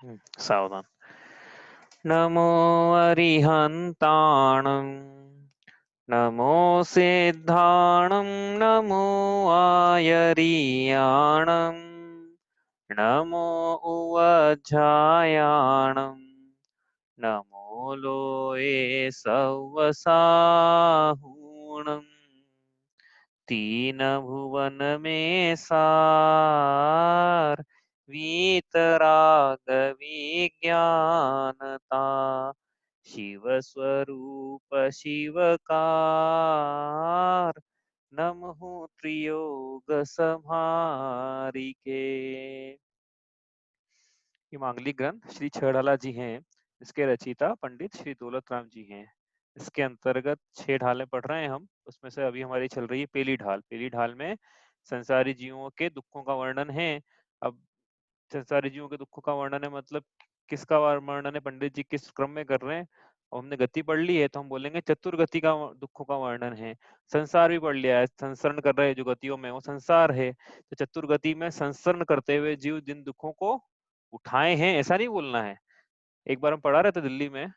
सावधान। नमो अरिहन्ताणं नमो सिद्धाणं नमो आयरीयाणं नमो उवज्झायाणं नमो लोये सव्वसाहुणम् तीन भुवन में सार वीतराग विज्ञानता शिव स्वरूप शिवकार नमः त्रियोग संहारिके। ये मांगलिक ग्रंथ श्री छड़ाला जी हैं। इसके रचयिता पंडित श्री दौलत राम जी हैं। इसके अंतर्गत 6 ढालें पढ़ रहे हैं हम। उसमें से अभी हमारी चल रही है पहली ढाल। पहली ढाल में संसारी जीवों के दुखों का वर्णन है। अब संसारी जीवों के दुखों का वर्णन है मतलब किसका वर्णन है, पंडित जी किस क्रम में कर रहे हैं। और हमने गति पढ़ ली है तो हम बोलेंगे चतुर्गति का दुखों का वर्णन है। संसार भी पढ़ लिया है, संसरण कर रहे हैं जो गतियों में वो संसार है। तो चतुर्गति में संसरण करते हुए जीव जिन दुखों को उठाए हैं ऐसा नहीं बोलना है। एक बार हम पढ़ा रहे थे दिल्ली में,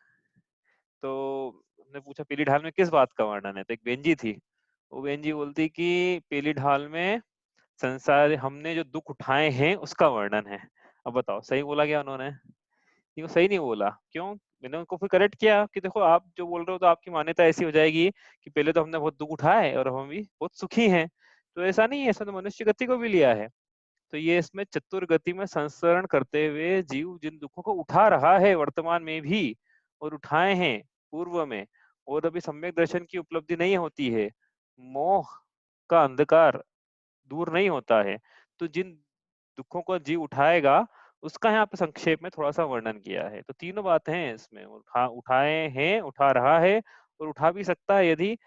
तो हमने पूछा पीली ढाल में किस बात का वर्णन है, तो एक बहन जी थी, वो बहन जी बोलती कि पीली ढाल में संसार हमने जो दुख उठाए हैं उसका वर्णन है। अब बताओ सही बोला क्या उन्होंने? नहीं, वो सही नहीं बोला। क्यों? मैंने उनको फिर करेक्ट किया कि देखो आप जो बोल रहे हो तो आपकी मान्यता ऐसी हो जाएगी कि पहले तो हमने बहुत दुख उठाए और हम भी बहुत सुखी हैं। तो ऐसा नहीं है, ऐसा तो मनुष्य गति को भी लिया है। तो ये इसमें चतुर्गति में संसरण करते हुए जीव जिन दुखों को उठा रहा है वर्तमान में भी और उठाए हैं पूर्व में, और अभी सम्यक दर्शन की उपलब्धि नहीं होती है, मोह का अंधकार दूर नहीं होता है, तो जिन दुखों को जीव उठाएगा उसका यहाँ पे संक्षेप में थोड़ा सा वर्णन किया है। तो तीनों बातें हैं इसमें, उठाए हैं, उठा रहा है और उठा भी सकता है यदि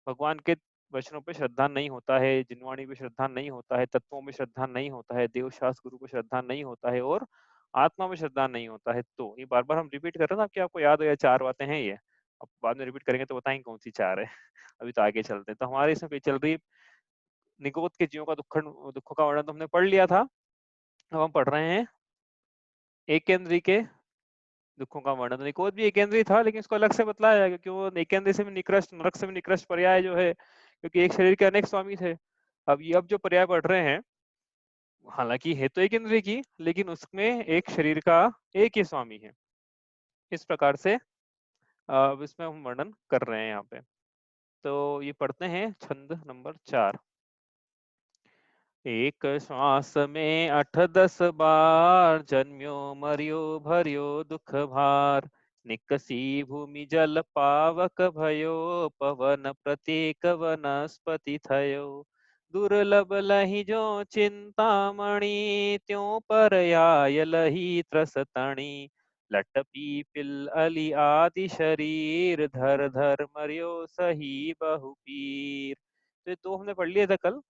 भगवान के वचनों पे श्रद्धा नहीं होता है, जिनवाणी पे श्रद्धा नहीं होता है, तत्वों में श्रद्धा नहीं होता है, देव शास्त्र गुरु को श्रद्धा नहीं होता है और आत्मा में श्रद्धा नहीं होता है। तो ये बार बार हम रिपीट कर रहे हैं ना कि आपको याद हो, या 4 बातें हैं ये। अब बाद में रिपीट करेंगे तो बताएंगे कौन सी 4 है। अभी तो आगे चलते हैं। तो हमारे इसमें चल रही निगोद के जीवों का दुखों का वर्णन तो हमने पढ़ लिया था। अब हम पढ़ रहे हैं एकेंद्री के दुखों का वर्णन। निकोद भी एकेंद्री था लेकिन इसको अलग से बतलाया है क्योंकि वो एकेंद्री से भी निकृष्ट, नरक से भी निकृष्ट पर्याय जो है, क्योंकि एक शरीर के अनेक स्वामी थे। अब जो पर्याय पढ़ रहे हैं हालांकि है तो एक इंद्रिय की, लेकिन उसमें एक शरीर का एक ही स्वामी है। इस प्रकार से अब इसमें हम वर्णन कर रहे हैं यहाँ पे। तो ये पढ़ते हैं छंद नंबर 4। एक श्वास में 8-10 बार जन्म्यो मर्यो भर्यो दुख भार निकसी भूमि जल पावक भयो पवन प्रतीक वनस्पति थयो दुर्लभ लहि जो चिंतामणि त्यों पर्याय लहि त्रसतणि लट पीपिल अली आदि शरीर धर धर मर्यो सही बहुपीर। तो ये दो हमने पढ़ लिए थे कल।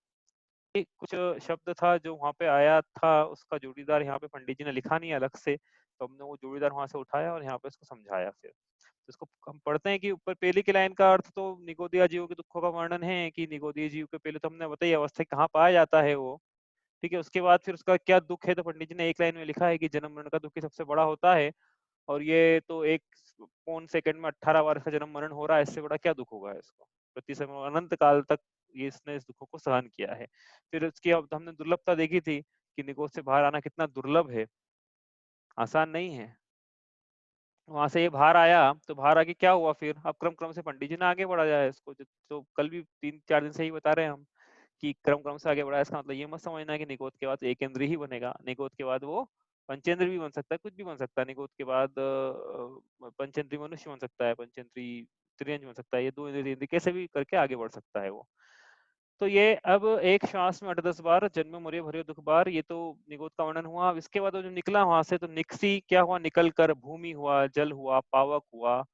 कुछ शब्द था जो वहाँ पे आया था, उसका जोड़ीदार यहाँ पे पंडित जी ने लिखा नहीं अलग से, तो हमने वो जोड़ीदार वहां से उठाया और यहाँ पे इसको समझाया। फिर तो इसको हम पढ़ते हैं कि ऊपर पहली की लाइन का अर्थ तो निगोदिया जीव के दुखों का वर्णन है कि निगोदिया जीव के पहले तो हमने बताई अवस्था कहाँ पाया जाता है वो, ठीक है। उसके बाद फिर उसका क्या दुख है, तो पंडित जी ने एक लाइन में लिखा है कि जन्म मरण का दुख ही सबसे बड़ा होता है, और ये तो 1 सेकंड में 18 बार इसका जन्म मरण हो रहा है, इससे बड़ा क्या दुख होगा इसको। प्रति समय अनंत काल तक ये इसने इस दुखों को सहन किया है। फिर उसकी अब हमने दुर्लभता देखी थी कि निगोद से बाहर आना कितना दुर्लभ है, आसान नहीं है। वहां से ये बाहर आया तो बाहर आके क्या हुआ, फिर अब क्रम क्रम से पंडित जी ने आगे बढ़ा जाए इसको, तो कल भी 3-4 दिन से ही बता रहे हैं हम कि क्रम क्रम से आगे बढ़ा। इसका मतलब ये मत समझना कि निगोद के बाद एक इंद्र ही बनेगा, निगोद के बाद वो पंचेंद्र भी बन सकता है, कुछ भी बन सकता है। निगोद के बाद पंचेंद्री मनुष्य बन सकता है, पंचेंद्री त्रियंज बन सकता है, ये 2 इंद्र कैसे भी करके आगे बढ़ सकता है वो। तो ये अब एक श्वास में 8-10 बार जन्म मरे भरे दुख बार, ये तो निगोद का वर्णन हुआ। अब इसके बाद जो निकला वहां से, तो निकसी क्या हुआ, निकल कर भूमि हुआ, जल हुआ, पावक हुआ,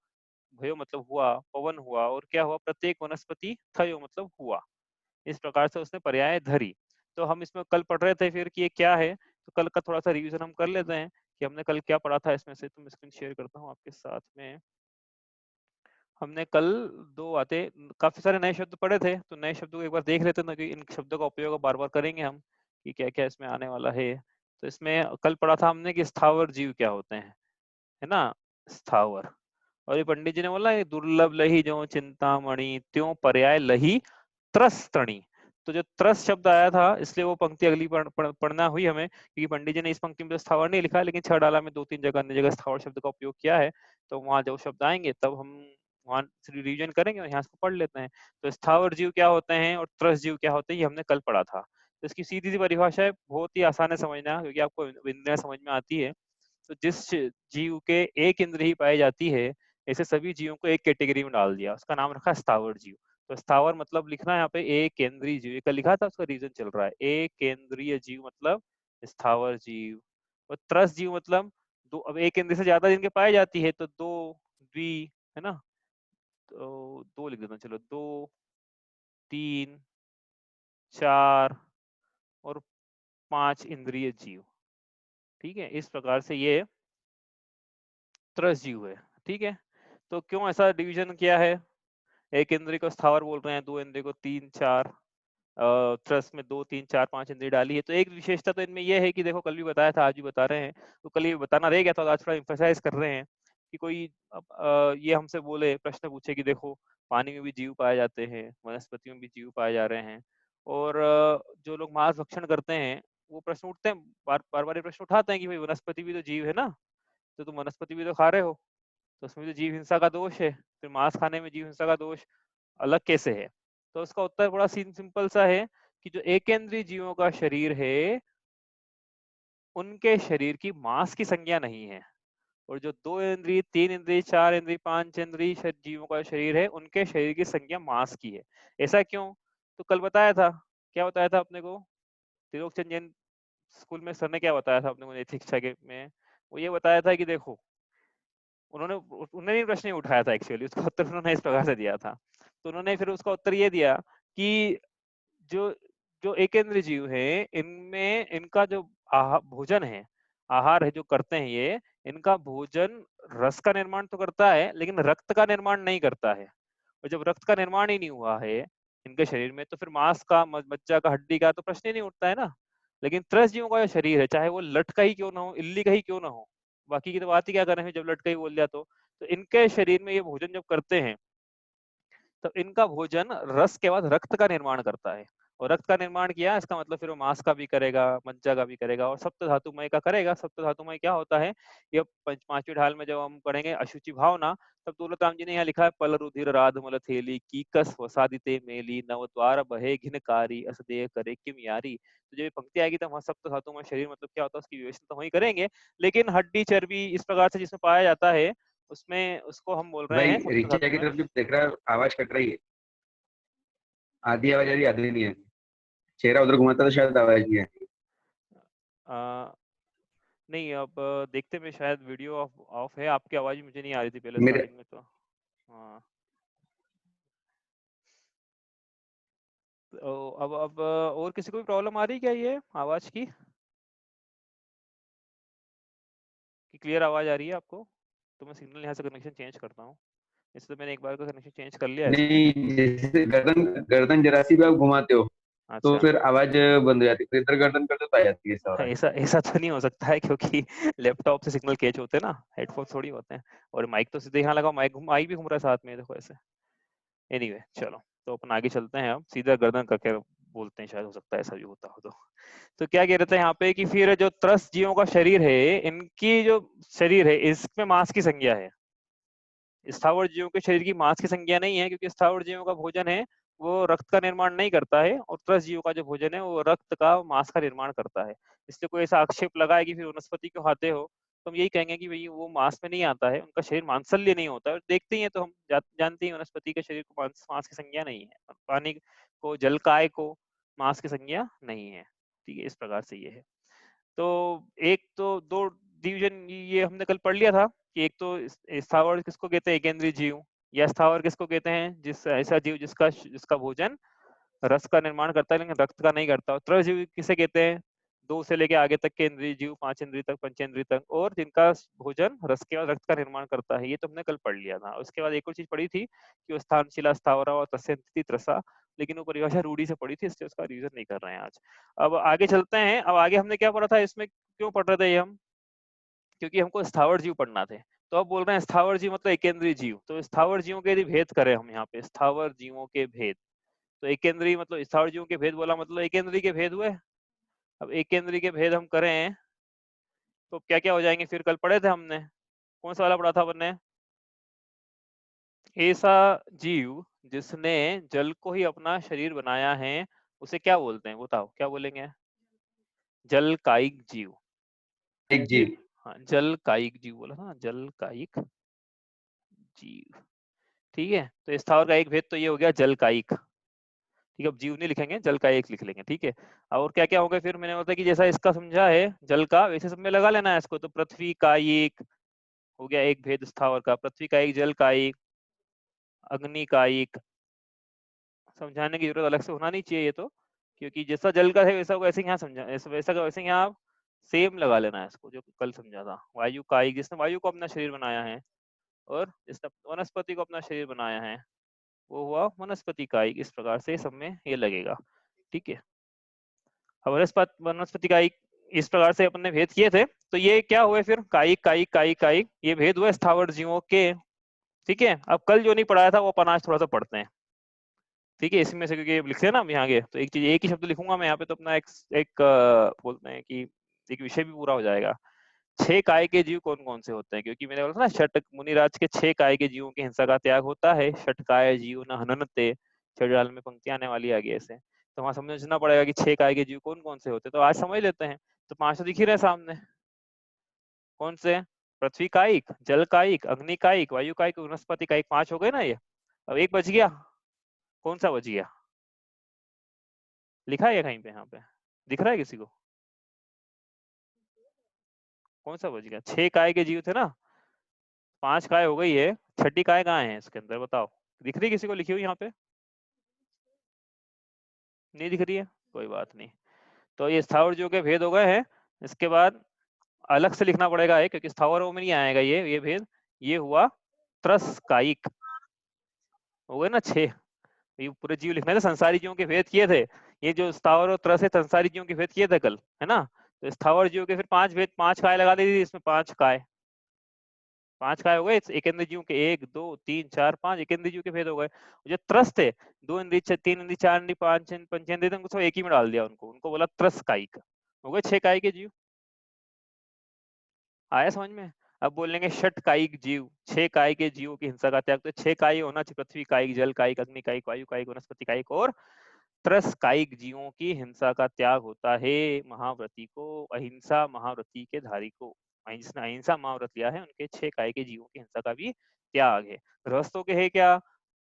भयो मतलब हुआ, पवन हुआ, और क्या हुआ, प्रत्येक वनस्पति थयो मतलब हुआ। इस प्रकार से उसने पर्याय धरी। तो हम इसमें कल पढ़ रहे थे फिर कि ये क्या है, तो कल का थोड़ा सा रिवीजन हम कर लेते हैं कि हमने कल क्या पढ़ा था इसमें से। तो मैं स्क्रीन शेयर करता हूँ आपके साथ में। हमने कल 2 बातें, काफी सारे नए शब्द पढ़े थे, तो नए शब्दों को एक बार देख लेते हैं ना कि इन शब्दों का उपयोग बार बार करेंगे हम कि क्या क्या इसमें आने वाला है। तो इसमें कल पढ़ा था हमने कि स्थावर जीव क्या होते हैं, है ना, स्थावर। और ये पंडित जी ने बोला ये दुर्लभ लही जो चिंतामणि त्यों पर्याय लही त्रस तणी। तो जो त्रस शब्द आया था इसलिए वो पंक्ति अगली पढ़ना हुई हमें, क्योंकि पंडित जी ने इस पंक्ति में तो स्थावर नहीं लिखा, लेकिन छह डाला में 2-3 जगह अन्य जगह स्थावर शब्द का उपयोग किया है। तो वहां जो शब्द आएंगे तब हम वहां रिवीजन करेंगे और यहाँ से पढ़ लेते हैं। तो स्थावर जीव क्या होते हैं और त्रस जीव क्या होते हैं ये हमने कल पढ़ा था। तो इसकी सीधी सी परिभाषा है, बहुत ही आसान है समझना, क्योंकि आपको इंद्रियां समझ में आती है। तो जिस जीव के एक इंद्रिय ही पाई जाती है, ऐसे सभी जीवों को एक कैटेगरी में डाल दिया, उसका नाम रखा स्थावर जीव। तो स्थावर मतलब लिखना है यहाँ पे एक केंद्रीय जीव, कल लिखा था उसका रीजन चल रहा है, एक केंद्रीय जीव मतलब स्थावर जीव। और त्रस जीव मतलब दो, अब एक केंद्र से ज्यादा जिनके पाई जाती है तो दो, द्वि, है ना, तो दो लिख देता हूँ, चलो 2, 3, 4 और 5 इंद्रिय जीव। ठीक है, इस प्रकार से ये त्रस जीव है। ठीक है, तो क्यों ऐसा डिवीजन किया है, एक इंद्रिय को स्थावर बोल रहे हैं, दो इंद्रिय को 3, 4, त्रस में 2, 3, 4, 5 इंद्रिय डाली है। तो एक विशेषता तो इनमें यह है कि देखो कल भी बताया था, आज भी बता रहे हैं, तो कल ये बताना रह गया था, आज थोड़ा एम्फेसाइज कर रहे हैं कि कोई ये हमसे बोले, प्रश्न पूछे कि देखो पानी में भी जीव पाए जाते हैं, वनस्पतियों में भी जीव पाए जा रहे हैं, और जो लोग मांस भक्षण करते हैं वो प्रश्न उठते हैं, बार बार ये प्रश्न उठाते हैं कि भाई वनस्पति भी तो जीव है ना, तो तुम वनस्पति भी तो खा रहे हो, तो उसमें तो जीव हिंसा का दोष है, फिर मांस खाने में जीव हिंसा का दोष अलग कैसे है। तो उसका उत्तर बड़ा सिंपल सा है कि जो एकेंद्रीय जीवों का शरीर है उनके शरीर की मांस की संज्ञा नहीं है, और जो 2 इंद्रिय, 3 इंद्रिय, 4 इंद्रिय, 5 इंद्रिय जीवों का शरीर है उनके शरीर की संज्ञा मांस की है। ऐसा क्यों, तो कल बताया था, क्या बताया था अपने को, त्रिलोक चंद जैन स्कूल में सर ने क्या बताया था अपने को नैतिक शिक्षा के में, वो ये बताया था कि देखो उन्होंने उन्होंने प्रश्न नहीं उठाया था एक्चुअली, उसका उत्तर उन्होंने इस प्रकार से दिया था। तो उन्होंने फिर उसका उत्तर ये दिया कि जो जो एकेंद्र जीव है इनमें इनका जो भोजन है, आहार है जो करते हैं ये, इनका भोजन रस का निर्माण तो करता है लेकिन रक्त का निर्माण नहीं करता है। और जब रक्त का निर्माण ही नहीं हुआ है इनके शरीर में तो फिर मांस का, मज्जा का, हड्डी का तो प्रश्न ही नहीं उठता है ना। लेकिन त्रस जीवों का जो शरीर है, चाहे वो लट का ही क्यों ना हो, इल्ली का ही क्यों ना हो, बाकी की तो बात ही क्या कर रहे हैं जब लट का ही बोल दिया तो इनके शरीर में ये भोजन जब करते हैं तो इनका भोजन रस के बाद रक्त का निर्माण करता है, और रक्त का निर्माण किया इसका मतलब फिर वो मांस का भी करेगा, मज्जा का भी करेगा, और सप्त धातुमय का करेगा। सप्त धातुमय क्या होता है, ये पांचवी ढाल में जब हम पढ़ेंगे अशुचि भावना, तब दौलत राम जी ने यहाँ लिखा है पल रुधिर राध मल थेली की कस वसादिते मेली नव द्वार बहे घिनकारी असदेय करे किम यारी। तो जब ये पंक्ति आएगी तब वहाँ सप्त धातुमय शरीर मतलब क्या होता है उसकी विवेचना तो वही करेंगे, लेकिन हड्डी चर्बी इस प्रकार से जिसमें पाया जाता है उसमें उसको हम बोल रहे भाई हैं सप्त रीचा की धातुमय। तरफ जो देख रहा है आवाज कट रही है, आधी आवाज आ रही है आधी नहीं आ रही। चेहरा उधर घुमाता तो शायद आवाज नहीं है। आ, नहीं अब देखते में शायद वीडियो ऑफ ऑफ है, आपकी आवाज मुझे नहीं आ रही थी पहले मेरे स्टार्टिंग में तो। हाँ, तो अब और किसी को भी प्रॉब्लम आ रही है क्या ये आवाज की, कि क्लियर आवाज आ रही है आपको? तो मैं सिग्नल यहाँ से कनेक्शन चेंज करता हूँ, इससे तो मैंने एक बार का कनेक्शन चेंज कर लिया है इसमें। नहीं, जैसे गर्दन गर्दन जरा सी भी आप घुमाते हो तो अच्छा, फिर आवाज बंद हो जाती है, फिर इधर गर्दन करते तो आ जाती है ऐसा हो हाँ, रहा है। ऐसा ऐसा तो नहीं हो सकता है क्योंकि लैपटॉप से सिग्नल कैच होते हैं ना, हेडफोन थोड़ी होते हैं, और माइक तो सीधे यहाँ लगा, माइक भी घूम रहा है साथ में, देखो ऐसे। एनीवे चलो, तो अपन आगे चलते हैं, अब सीधा गर्दन करके बोलते हैं, शायद हो सकता है ऐसा भी होता हो तो क्या कह रहे थे यहाँ पे कि फिर जो त्रस्त जीवों का शरीर है इनकी जो शरीर है इसमें मांस की संज्ञा है, स्थावर जीवों के शरीर की मांस की संज्ञा नहीं है, क्योंकि स्थावर जीवों का भोजन है वो रक्त का निर्माण नहीं करता है, और त्रस्त जीवों का जो भोजन है वो रक्त का, मांस का निर्माण करता है। इसलिए कोई ऐसा आक्षेप लगाए कि फिर वनस्पति क्यों खाते हो, तो हम यही कहेंगे कि भाई वो मांस में नहीं आता है, उनका शरीर मांसल्य नहीं होता है, और देखते ही हैं तो हम जानते हैं वनस्पति के शरीर को मांस की संज्ञा नहीं है, पानी को, जल काय को मांस की संज्ञा नहीं है। ठीक है, इस प्रकार से ये है। तो एक तो दो डिवीजन ये हमने कल पढ़ लिया था कि एक तो स्थावर किसको कहते हैं, एकेंद्रीय जीव, या स्थावर किसको कहते हैं, जिस ऐसा जीव जिसका जिसका भोजन रस का निर्माण करता है लेकिन रक्त का नहीं करता। त्रय जीव किसे कहते हैं, 2 से लेके आगे तक के इंद्रिय जीव, 5 इंद्रिय तक, पंचेंद्रिय तक, और जिनका भोजन रस के बाद रक्त का निर्माण करता है। ये तो हमने कल पढ़ लिया था। उसके बाद एक और चीज पढ़ी थी कि स्थान शिला स्थावरा और तस्यंती त्रसा, लेकिन वो परिभाषा रूढ़ी से पड़ी थी, इसलिए उसका रिवीजन नहीं कर रहे हैं आज। अब आगे चलते हैं। अब आगे हमने क्या पढ़ा था इसमें, क्यों पढ़ रहे थे ये हम, क्योंकि हमको स्थावर जीव पढ़ना थे। तो अब बोल रहे हैं स्थावर जीव मतलब एकेंद्रीय जीव। तो स्थावर जीवों के यदि भेद करें हम यहाँ पे, स्थावर जीवों के भेद, तो एकेंद्रीय मतलब स्थावर जीवों के भेद बोला मतलब एकेंद्रीय के भेद हुए। अब एकेंद्रीय के भेद हम करें तो क्या क्या हो जाएंगे, फिर कल पढ़े थे हमने, कौन सा वाला पढ़ा था अपन ने, ऐसा जीव जिसने जल को ही अपना शरीर बनाया है उसे क्या बोलते हैं, बताओ क्या बोलेंगे, जल कायिक जीव। एक जीव। हाँ जल कायिक जीव बोला था, जल कायिक जीव। ठीक है, तो स्थावर का एक भेद तो ये हो गया जल कायिक। ठीक है, अब जीव नहीं लिखेंगे, जल का एक लिख लेंगे। ठीक है, और क्या क्या होगा फिर, मैंने बोला कि जैसा इसका समझा है जल का, वैसे सब में लगा लेना है इसको। तो पृथ्वी का एक हो गया एक भेद स्थावर का, पृथ्वी का एक, जल का एक, अग्नि का एक। समझाने की जरूरत अलग से होना नहीं चाहिए ये तो, क्योंकि जैसा जल का है वैसा वैसे यहाँ समझा, वैसा का वैसे यहाँ सेम लगा लेना है इसको, जो कल समझा था। वायु का एक, जिसने वायु को अपना शरीर बनाया है, और जिसने वनस्पति को अपना शरीर बनाया है वो हुआ वनस्पति का एक। इस प्रकार से सब में ये लगेगा। ठीक है, वनस्पति का एक, इस प्रकार से अपन ने भेद किए थे। तो ये क्या हुए फिर, कायिक कायिक कायिक कायिक, ये भेद हुए स्थावर जीवों के। ठीक है, अब कल जो नहीं पढ़ाया था वो अपन आज थोड़ा सा पढ़ते हैं। ठीक है, इसमें से क्योंकि लिखते हैं ना हम यहाँ आगे, तो एक चीज, एक ही शब्द लिखूंगा मैं यहाँ पे, तो अपना एक बोलते हैं कि एक विषय भी पूरा हो जाएगा। 6 काय के जीव कौन कौन से होते हैं, क्योंकि मैंने बोला था ना षट मुनिराज के 6 काय के जीवों की हिंसा का त्याग होता है। षट काय जीव न हननते, छड़ाल में पंक्ति आने वाली है आगे ऐसे, तो वहां समझना पड़ेगा कि 6 काय के जीव कौन कौन से होते हैं। तो आज समझ लेते हैं। तो 5 तो दिख ही रहे सामने, कौन से, पृथ्वी कायिक, जल कायिक, अग्नि कायिक, वायु कायिक, वनस्पति कायिक, 5 हो गए ना ये। अब एक बच गया, कौन सा बच गया, लिखा है कहीं पे, यहाँ पे दिख रहा है किसी को, कौन सा बच गया, 6 काय के जीव थे ना, 5 काय हो गई है, छठी काय कहाँ है इसके अंदर बताओ, दिख रही है किसी को लिखी हुई यहाँ पे, नहीं दिख रही है, कोई बात नहीं। तो ये स्थावर जीवों के भेद हो गए हैं। इसके बाद अलग से लिखना पड़ेगा है, क्योंकि स्थावरों में नहीं आएगा ये भेद। ये हुआ त्रस कायिक, हो गए ना 6। ये पूरे जीव लिखने थे, संसारी जीवों के भेद किए थे। ये जो स्थावर और त्रस है संसारी जीवों के भेद किए थे कल, है ना। तो स्थावर जीवों के फिर 5 भेद, 5 काय लगा दी थी इसमें, 5 काय, 5 काय हो गए एक इंद्र के, 1 2 3 4 5 एक इंद्र के भेद हो गए। जो त्रस थे, 2 इंद्रिय 3 इंद्रिय 4 इंद्रिय 5 पंचेंद्रिय, उनको सब एक ही में डाल दिया, उनको बोला त्रस कायिक, हो गए 6 काय के जीव। आया समझ में। अब बोलेंगे षट कायिक जीव, 6 काय के जीवों की हिंसा का त्याग। तो 6 काय होना चाहिए, पृथ्वी कायिक, जल कायिक, अग्नि कायिक, वायु कायिक, वनस्पति कायिक और त्रस कायिक जीवों की हिंसा का त्याग होता है महाव्रती को, अहिंसा महाव्रती के धारी को। जिसने अहिंसा महाव्रत लिया है उनके 6 काय के जीवों की हिंसा का भी त्याग है। गृहस्थों के है क्या,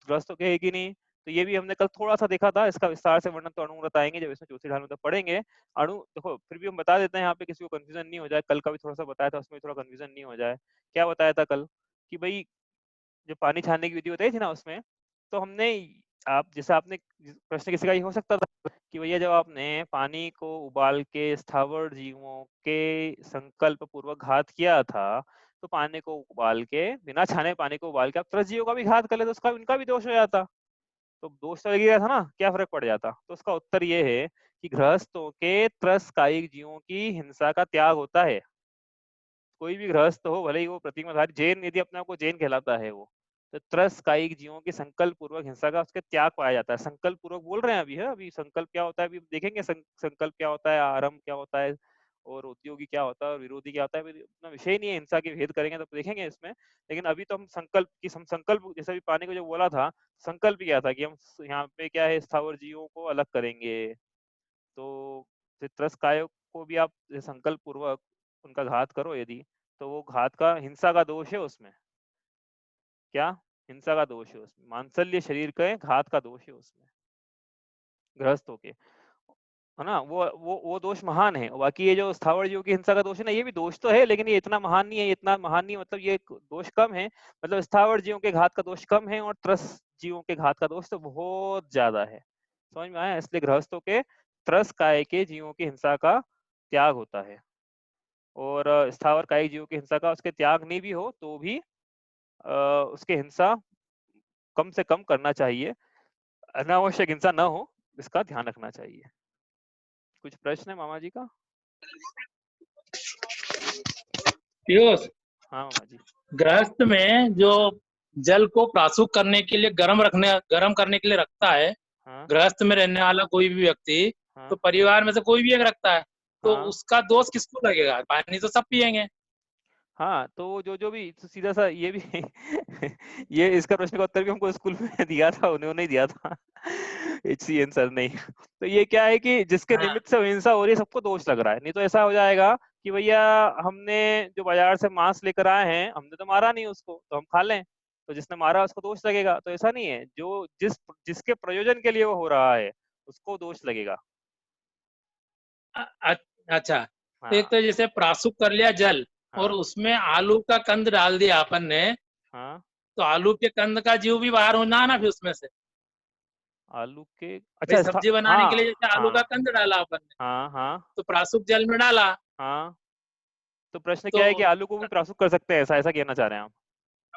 गृहस्थों के है कि नहीं, तो ये भी हमने कल थोड़ा सा देखा था। इसका विस्तार से वर्णन तो अणुव्रत आएंगे जब इसमें चौथी ढाल में तो पढ़ेंगे। अणु देखो फिर भी हम बता देते हैं यहाँ पे, किसी को कंफ्यूजन नहीं हो जाए, कल का भी थोड़ा सा बताया था उसमें थोड़ा कंफ्यूजन नहीं हो जाए। क्या बताया था कल, कि भाई जो पानी छानने की विधि बताई थी ना उसमें, तो हमने, आप जैसे आपने प्रश्न किसी का ये हो सकता था कि भैया जब आपने पानी को उबाल के स्थावर जीवों के संकल्प पूर्वक घात किया था, तो पानी को उबाल के बिना छाने पानी को उबाल के आप त्रस जीवों का भी घात कर ले तो उसका उनका भी दोष हो जाता। तो दोष तो लग ही गया था ना, क्या फर्क पड़ जाता। तो उसका उत्तर ये है कि गृहस्थों के त्रस कायिक जीवों की हिंसा का त्याग होता है। कोई भी गृहस्थ हो, भले ही वो प्रतिमाधारी जैन, यदि अपने आप को जैन कहलाता है वो, तो त्रस कायिक जीवों की संकल्प पूर्वक हिंसा का उसके त्याग पाया जाता है। संकल्प पूर्वक बोल रहे हैं अभी, है अभी संकल्प क्या होता है अभी देखेंगे, संकल्प क्या होता है, आरंभ क्या होता है, और उद्योगी क्या होता है, और विरोधी क्या होता है, अपना विषय ही नहीं है, हिंसा के भेद करेंगे तो देखेंगे इसमें। लेकिन अभी तो हम संकल्प की, संकल्प जैसे भी पानी को जो बोला था, संकल्प क्या था कि हम यहाँ पे क्या है, स्थावर जीवों को अलग करेंगे। तो त्रस काय को भी आप संकल्प पूर्वक उनका घात करो यदि, तो वो घात का, हिंसा का दोष है उसमें, क्या, हिंसा का दोष है उसमें, मांसल्य शरीर का घात का दोष है उसमें गृहस्थों के, है ना। वो दोष महान है। बाकी ये जो स्थावर जीव की हिंसा का दोष है ना, ये भी दोष तो है, लेकिन ये इतना महान नहीं है, इतना महान नहीं मतलब ये दोष कम है। मतलब स्थावर जीवों के घात का दोष कम है, और त्रस जीवों के घात का दोष तो बहुत ज्यादा है। समझ में आया। इसलिए गृहस्थों के त्रस काय के जीवों की हिंसा का त्याग होता है, और स्थावर कायिक जीवों की हिंसा का उसके त्याग नहीं भी हो तो भी उसके हिंसा कम से कम करना चाहिए। अनावश्यक हिंसा न हो, इसका ध्यान रखना चाहिए। कुछ प्रश्न है मामा जी का? पीयूष, हाँ मामा जी। गृहस्थ में जो जल को प्राशुक करने के लिए गर्म करने के लिए रखता है, हाँ गृहस्थ में रहने वाला कोई भी व्यक्ति, तो हाँ परिवार में से कोई भी एक रखता है, तो हाँ उसका दोष किसको लगेगा? पानी तो सब पिएंगे। हाँ, तो जो भी तो सीधा सा ये भी ये इसका प्रश्न का उत्तर भी हमको स्कूल में दिया था, उन्होंने ही दिया था HCN सर ने। तो ये क्या है कि जिसके हाँ, निमित्त से हिंसा हो रही है सबको दोष लग रहा है। नहीं तो ऐसा हो जाएगा कि भैया हमने जो बाजार से मांस लेकर आए हैं, हमने तो मारा नहीं उसको, तो हम खा लें। तो जिसने मारा उसको दोष लगेगा। तो ऐसा नहीं है, जो जिसके प्रयोजन के लिए वो हो रहा है उसको दोष लगेगा। अच्छा, एक हाँ तो जैसे प्राशुक कर लिया जल और हाँ उसमें आलू का कंद डाल दिया अपन ने, हाँ। तो आलू के कंद का जीव भी बाहर होना ना फिर उसमें से। आलू के भाई अच्छा सब्जी बनाने के लिए हाँ जैसे आलू का हाँ कंद डाला अपन ने, हाँ हाँ तो प्राशुक जल में डाला, हाँ। तो प्रश्न तो क्या है कि आलू को भी प्राशुक कर सकते हैं, ऐसा ऐसा कहना चाह रहे हैं आप?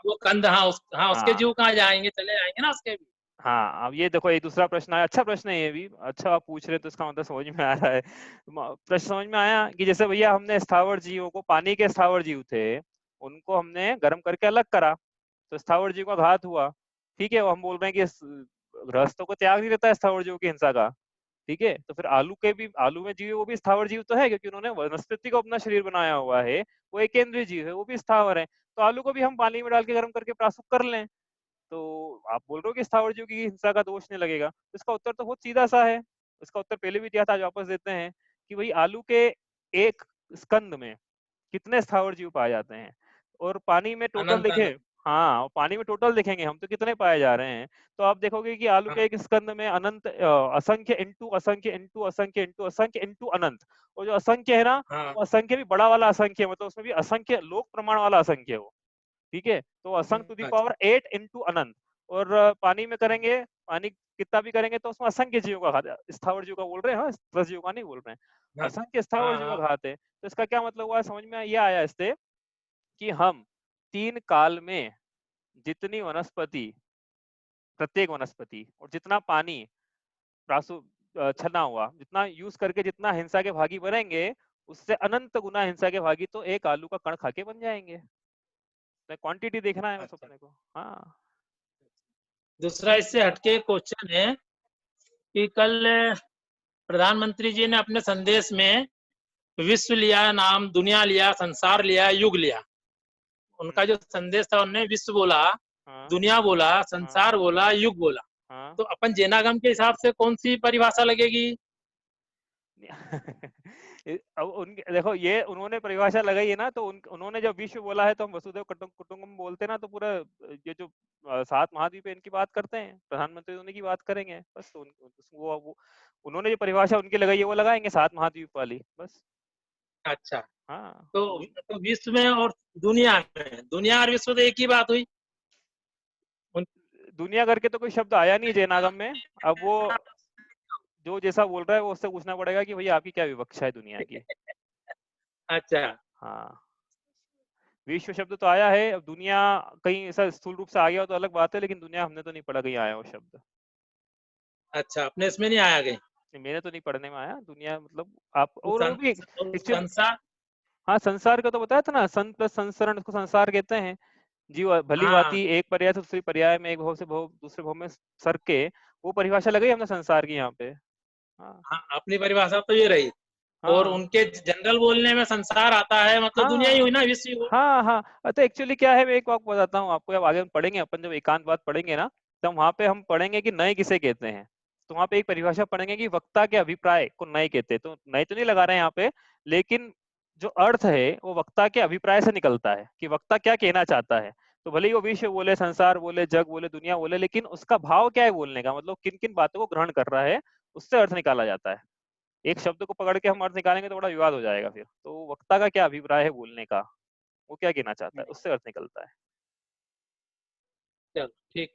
वो कंद, हाँ उसके हाँ जीव कहाँ जाएंगे, चले जाएंगे ना उसके भी। हाँ। अब ये देखो, ये दूसरा प्रश्न है, अच्छा प्रश्न है ये भी, अच्छा आप पूछ रहे हैं, तो इसका मतलब समझ में आ रहा है। प्रश्न समझ में आया कि जैसे भैया हमने स्थावर जीवों को, पानी के स्थावर जीव थे, उनको हमने गर्म करके अलग करा, तो स्थावर जीव का घात हुआ। ठीक है, वो हम बोल रहे हैं कि गृहस्थों को त्याग नहीं देता है स्थावर जीव की हिंसा का। ठीक है, तो फिर आलू के भी, आलू में जीव है, वो भी स्थावर जीव तो है, क्योंकि उन्होंने वनस्पति को अपना शरीर बनाया हुआ है, वो एक केंद्रीय जीव है, वो भी स्थावर है। तो आलू को भी हम पानी में डाल के गर्म करके प्राशुक कर लें, तो आप बोल रहे हो कि स्थावर जीव की हिंसा का दोष नहीं लगेगा। तो इसका उत्तर तो बहुत सीधा सा है। इसका उत्तर पहले भी दिया था, आज वापस देते हैं कि भाई आलू के एक स्कंद में कितने स्थावर जीव पाए जाते हैं, और पानी में टोटल अनंत देखें। अनंत। हाँ, और पानी में टोटल देखेंगे हम तो कितने पाए जा रहे हैं, तो आप देखोगे कि आलू हाँ के एक स्कंद में अनंत, असंख्य इंटू असंख्य इंटू असंख्य इंटू असंख्य इंटू अनंत। और जो असंख्य है ना, हाँ वो असंख्य भी बड़ा वाला असंख्य है, मतलब उसमें भी असंख्य लोक प्रमाण वाला असंख्य है वो। ठीक है, तो असंख्य टू दी अच्छा पावर 8 इंटू अनंत। और पानी में करेंगे, पानी कितना भी करेंगे तो उसमें असंख्य जीवों का घात है। स्थावर जीव का बोल रहे हैं, हाँ, रस जीव का नहीं बोल रहे हैं, हाँ असंख्य स्थावर हाँ जीव हाँ। का घात है। तो इसका क्या मतलब हुआ, समझ में ये आया इससे कि हम 3 काल में जितनी वनस्पति, प्रत्येक वनस्पति और जितना पानी प्रासु छना हुआ, जितना यूज करके जितना हिंसा के भागी बनेंगे, उससे अनंत गुना हिंसा के भागी तो एक आलू का कण खाके बन जाएंगे। क्वांटिटी देखना है बस अच्छा, अपने को। हाँ दूसरा इससे हटके क्वेश्चन है कि कल प्रधानमंत्री जी ने अपने संदेश में विश्व लिया, नाम दुनिया लिया, संसार लिया, युग लिया। उनका जो संदेश था, उन्होंने विश्व बोला, हाँ दुनिया बोला, हाँ संसार बोला, युग बोला। हाँ। तो अपन जेनागम के हिसाब से कौन सी परिभाषा लगेगी? अब उनके देखो, ये उन्होंने परिभाषा लगाई है ना, तो उन्होंने जब विश्व बोला है तो हम वसुधैव कुटुंबकम बोलते हैं ना, तो पूरा ये जो 7 महाद्वीप है इनकी बात करते हैं, प्रधानमंत्री उन्हीं की बात करेंगे बस। तो वो उन्होंने जो परिभाषा उनकी लगाई है वो लगाएंगे, 7 महाद्वीप वाली बस। अच्छा, हाँ, तो विश्व में और दुनिया में, दुनिया और विश्व तो एक ही बात हुई। उन- दुनिया करके तो कोई शब्द आया नहीं जयनागम में। अब वो जो जैसा बोल रहा है वो उससे पूछना पड़ेगा कि भैया आपकी क्या विवक्षा है दुनिया की। अच्छा हाँ, विश्व शब्द तो आया है, अब दुनिया कहीं ऐसा स्थूल रूप से आ गया हो तो अलग बात है, लेकिन दुनिया हमने तो नहीं पढ़ा कहीं आया वो शब्द। अच्छा, अपने इसमें नहीं आया कहीं। मैंने तो नहीं पढ़ने में आया दुनिया, मतलब आप, तो और वो भी और एक्चुअल। संसार। हाँ, संसार का तो बताया था ना, सन प्लस संसरण, उसको संसार कहते हैं। जीव भली हाँ भांति एक पर्याय से दूसरी पर्याय में, एक भाव से भाव दूसरे भाव में सर के, वो परिभाषा लगाई हमने संसार की यहाँ पे। हाँ हाँ, अपनी परिभाषा तो ये रही। और हाँ उनके जनरल बोलने में संसार आता है, मतलब दुनिया ही हाँ हुई ना, विश्व ही हुआ। हाँ हाँ। तो एक्चुअली क्या है, मैं एक बात बताता हूँ आपको, जब आगे हम पढ़ेंगे, अपन जब एकांत बात पढ़ेंगे ना, तो वहां पे हम पढ़ेंगे कि नए किसे कहते हैं। तो वहां पे एक परिभाषा पढ़ेंगे कि वक्ता के अभिप्राय को नए कहते हैं। तो नए तो नहीं लगा रहे हैं यहाँ पे, लेकिन जो अर्थ है वो वक्ता के अभिप्राय से निकलता है कि वक्ता क्या कहना चाहता है। तो भले ही वो विश्व बोले, संसार बोले, जग बोले, दुनिया बोले, लेकिन उसका भाव क्या है बोलने का, मतलब किन किन बातों को ग्रहण कर रहा है, उससे अर्थ निकाला जाता है। एक शब्द को पकड़ के हम अर्थ निकालेंगे तो बड़ा विवाद हो जाएगा फिर। तो वक्ता का क्या अभिप्राय है बोलने का, वो क्या कहना चाहता है, उससे अर्थ निकलता है। चलो ठीक।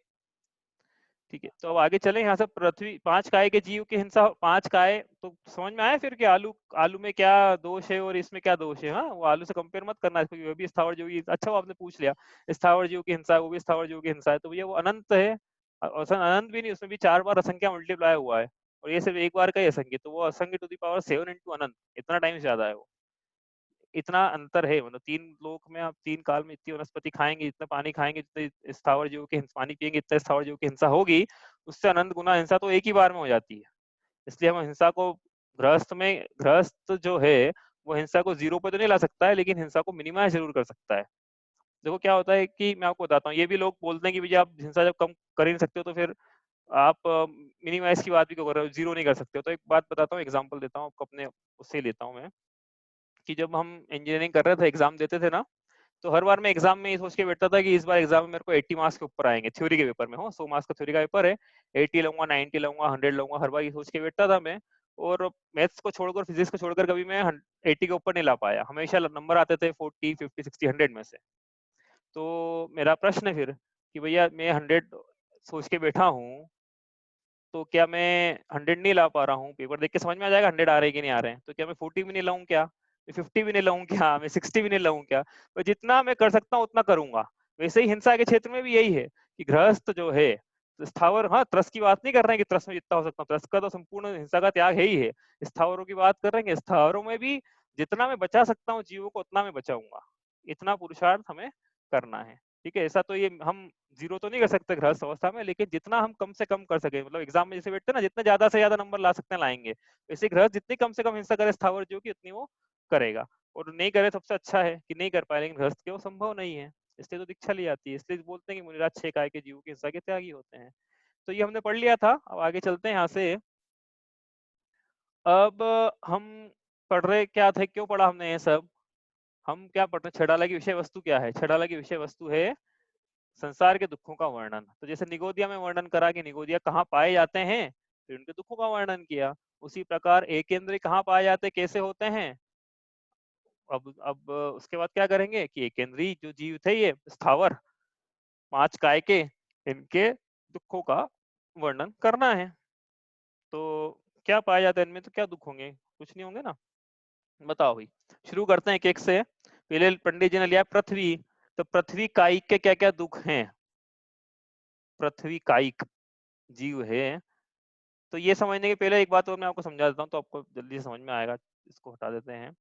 ठीक है, तो अब आगे चलें यहाँ से। पृथ्वी 5 काय के जीव की हिंसा, 5 काय तो समझ में आया फिर कि आलू, आलू में क्या दोष है और इसमें क्या दोष है। हाँ, वो आलू से कंपेयर मत करना, क्योंकि वो भी स्थावर जीव की, अच्छा वो आपने पूछ लिया, स्थावर जीव की हिंसा है, वो भी स्थावर जीव की हिंसा है, तो भैया वो अनंत है। औसत अनंत भी नहीं, उसमें भी 4 बार असंख्या मल्टीप्लाई हुआ है और ये सिर्फ एक बार का ही असंख्य, तो वो असंख्य टू द पावर 7 इंटू अनंत, इतना टाइम ज्यादा है वो, इतना अंतर है। मतलब 3 लोक में आप 3 काल में इतनी वनस्पति खाएंगे, इतना पानी खाएंगे, जितने स्थावर जीवों के पानी पिएंगे, इतना स्थावर जीवों की हिंसा होगी, उससे अनंत गुना हिंसा तो एक ही बार में हो जाती है। इसलिए हम हिंसा को गृहस्थ जो है वो हिंसा को 0 पे तो नहीं ला सकता है, लेकिन हिंसा को मिनिमाइज जरूर कर सकता है। देखो क्या होता है कि मैं आपको बताता हूँ, ये भी लोग बोलते हैं कि भैया आप हिंसा जब कम कर ही नहीं सकते हो तो फिर आप मिनिमाइज की बात भी क्यों कर रहे हो, 0 नहीं कर सकते हो। तो एक बात बताता हूँ, एग्जाम्पल देता हूँ आपको, अपने उससे लेता हूँ मैं, कि जब हम इंजीनियरिंग कर रहे थे, एग्जाम देते थे ना, तो हर बार मैं एग्जाम में ये सोच के बैठता था कि इस बार एग्जाम में मेरे को 80 मार्क्स के ऊपर आएंगे, थ्योरी के पेपर में हो, 100 मार्क्स का थ्योरी का पेपर है, 80 लूंगा, 90 लूंगा, 100 लूंगा, हर बार ये सोच के बैठता था मैं। और मैथ्स को छोड़कर, फिजिक्स को छोड़कर कभी मैं 80 के ऊपर नहीं ला पाया, हमेशा नंबर आते थे 40, 50, 60, 100 में से। तो मेरा प्रश्न है फिर कि भैया मैं 100 सोच के बैठा हूँ, तो क्या मैं 100 नहीं ला पा रहा हूँ, पेपर देख के समझ में आ जाएगा 100 आ रहे हैं कि नहीं आ रहे हैं, तो क्या मैं 40 भी नहीं लाऊं, क्या मैं 50 भी नहीं लाऊं, क्या मैं 60 भी नहीं लाऊं, क्या? तो जितना मैं कर सकता हूँ उतना करूंगा। वैसे ही हिंसा के क्षेत्र में भी यही है कि गृहस्थ जो है, तो स्थावर, हाँ त्रस की बात नहीं कर रहे हैं कि त्रस में जितना हो सकता हूँ, त्रस का तो संपूर्ण हिंसा का त्याग है ही है, स्थावरों की बात कर रहे हैं, स्थावरों में भी जितना मैं बचा सकता हूँ जीवों को उतना मैं बचाऊंगा, इतना पुरुषार्थ हमें करना है। ठीक है, ऐसा तो ये हम 0 तो नहीं कर सकते गृहस्थ अवस्था में, लेकिन जितना हम कम से कम कर सके, मतलब एग्जाम में जैसे बैठते हैं ना, जितना ज्यादा से ज्यादा नंबर ला सकते हैं लाएंगे, वैसे गृहस्थ जितनी कम से कम हिंसा करे स्थावर जीव की, उतनी वो करेगा। और नहीं करे सबसे अच्छा है कि नहीं कर पाए, लेकिन गृहस्थ के वो संभव नहीं है, इसलिए तो दीक्षा ली जाती है, इसलिए बोलते हैं कि मुनिराज 6 काय के जीवों की हिंसा के त्यागी होते हैं। तो ये हमने पढ़ लिया था, अब आगे चलते हैं यहाँ से। अब हम पढ़ रहे क्या थे, क्यों पढ़ा हमने ये सब, हम क्या पढ़ रहे हैं, छेड़ाला की विषय वस्तु क्या है? छेड़ाला की विषय वस्तु है संसार के दुखों का वर्णन। तो जैसे निगोदिया में वर्णन करा कि निगोदिया कहाँ पाए जाते हैं, तो उनके दुखों का वर्णन किया। उसी प्रकार एकेंद्री कहाँ पाए जाते, कैसे होते हैं, अब उसके बाद क्या करेंगे कि एकेंद्री जो जीव थे, ये स्थावर 5 काय के, इनके दुखों का वर्णन करना है। तो क्या पाया जाता है इनमें, तो क्या दुख होंगे, कुछ नहीं होंगे ना, बताओ भाई। शुरू करते हैं एक एक से। पहले पंडित जी ने लिया पृथ्वी, तो पृथ्वी कायिक के क्या क्या दुख हैं, पृथ्वी कायिक जीव है। तो ये समझने के पहले एक बात और मैं आपको समझा देता हूँ, तो आपको जल्दी से समझ में आएगा, इसको हटा देते हैं।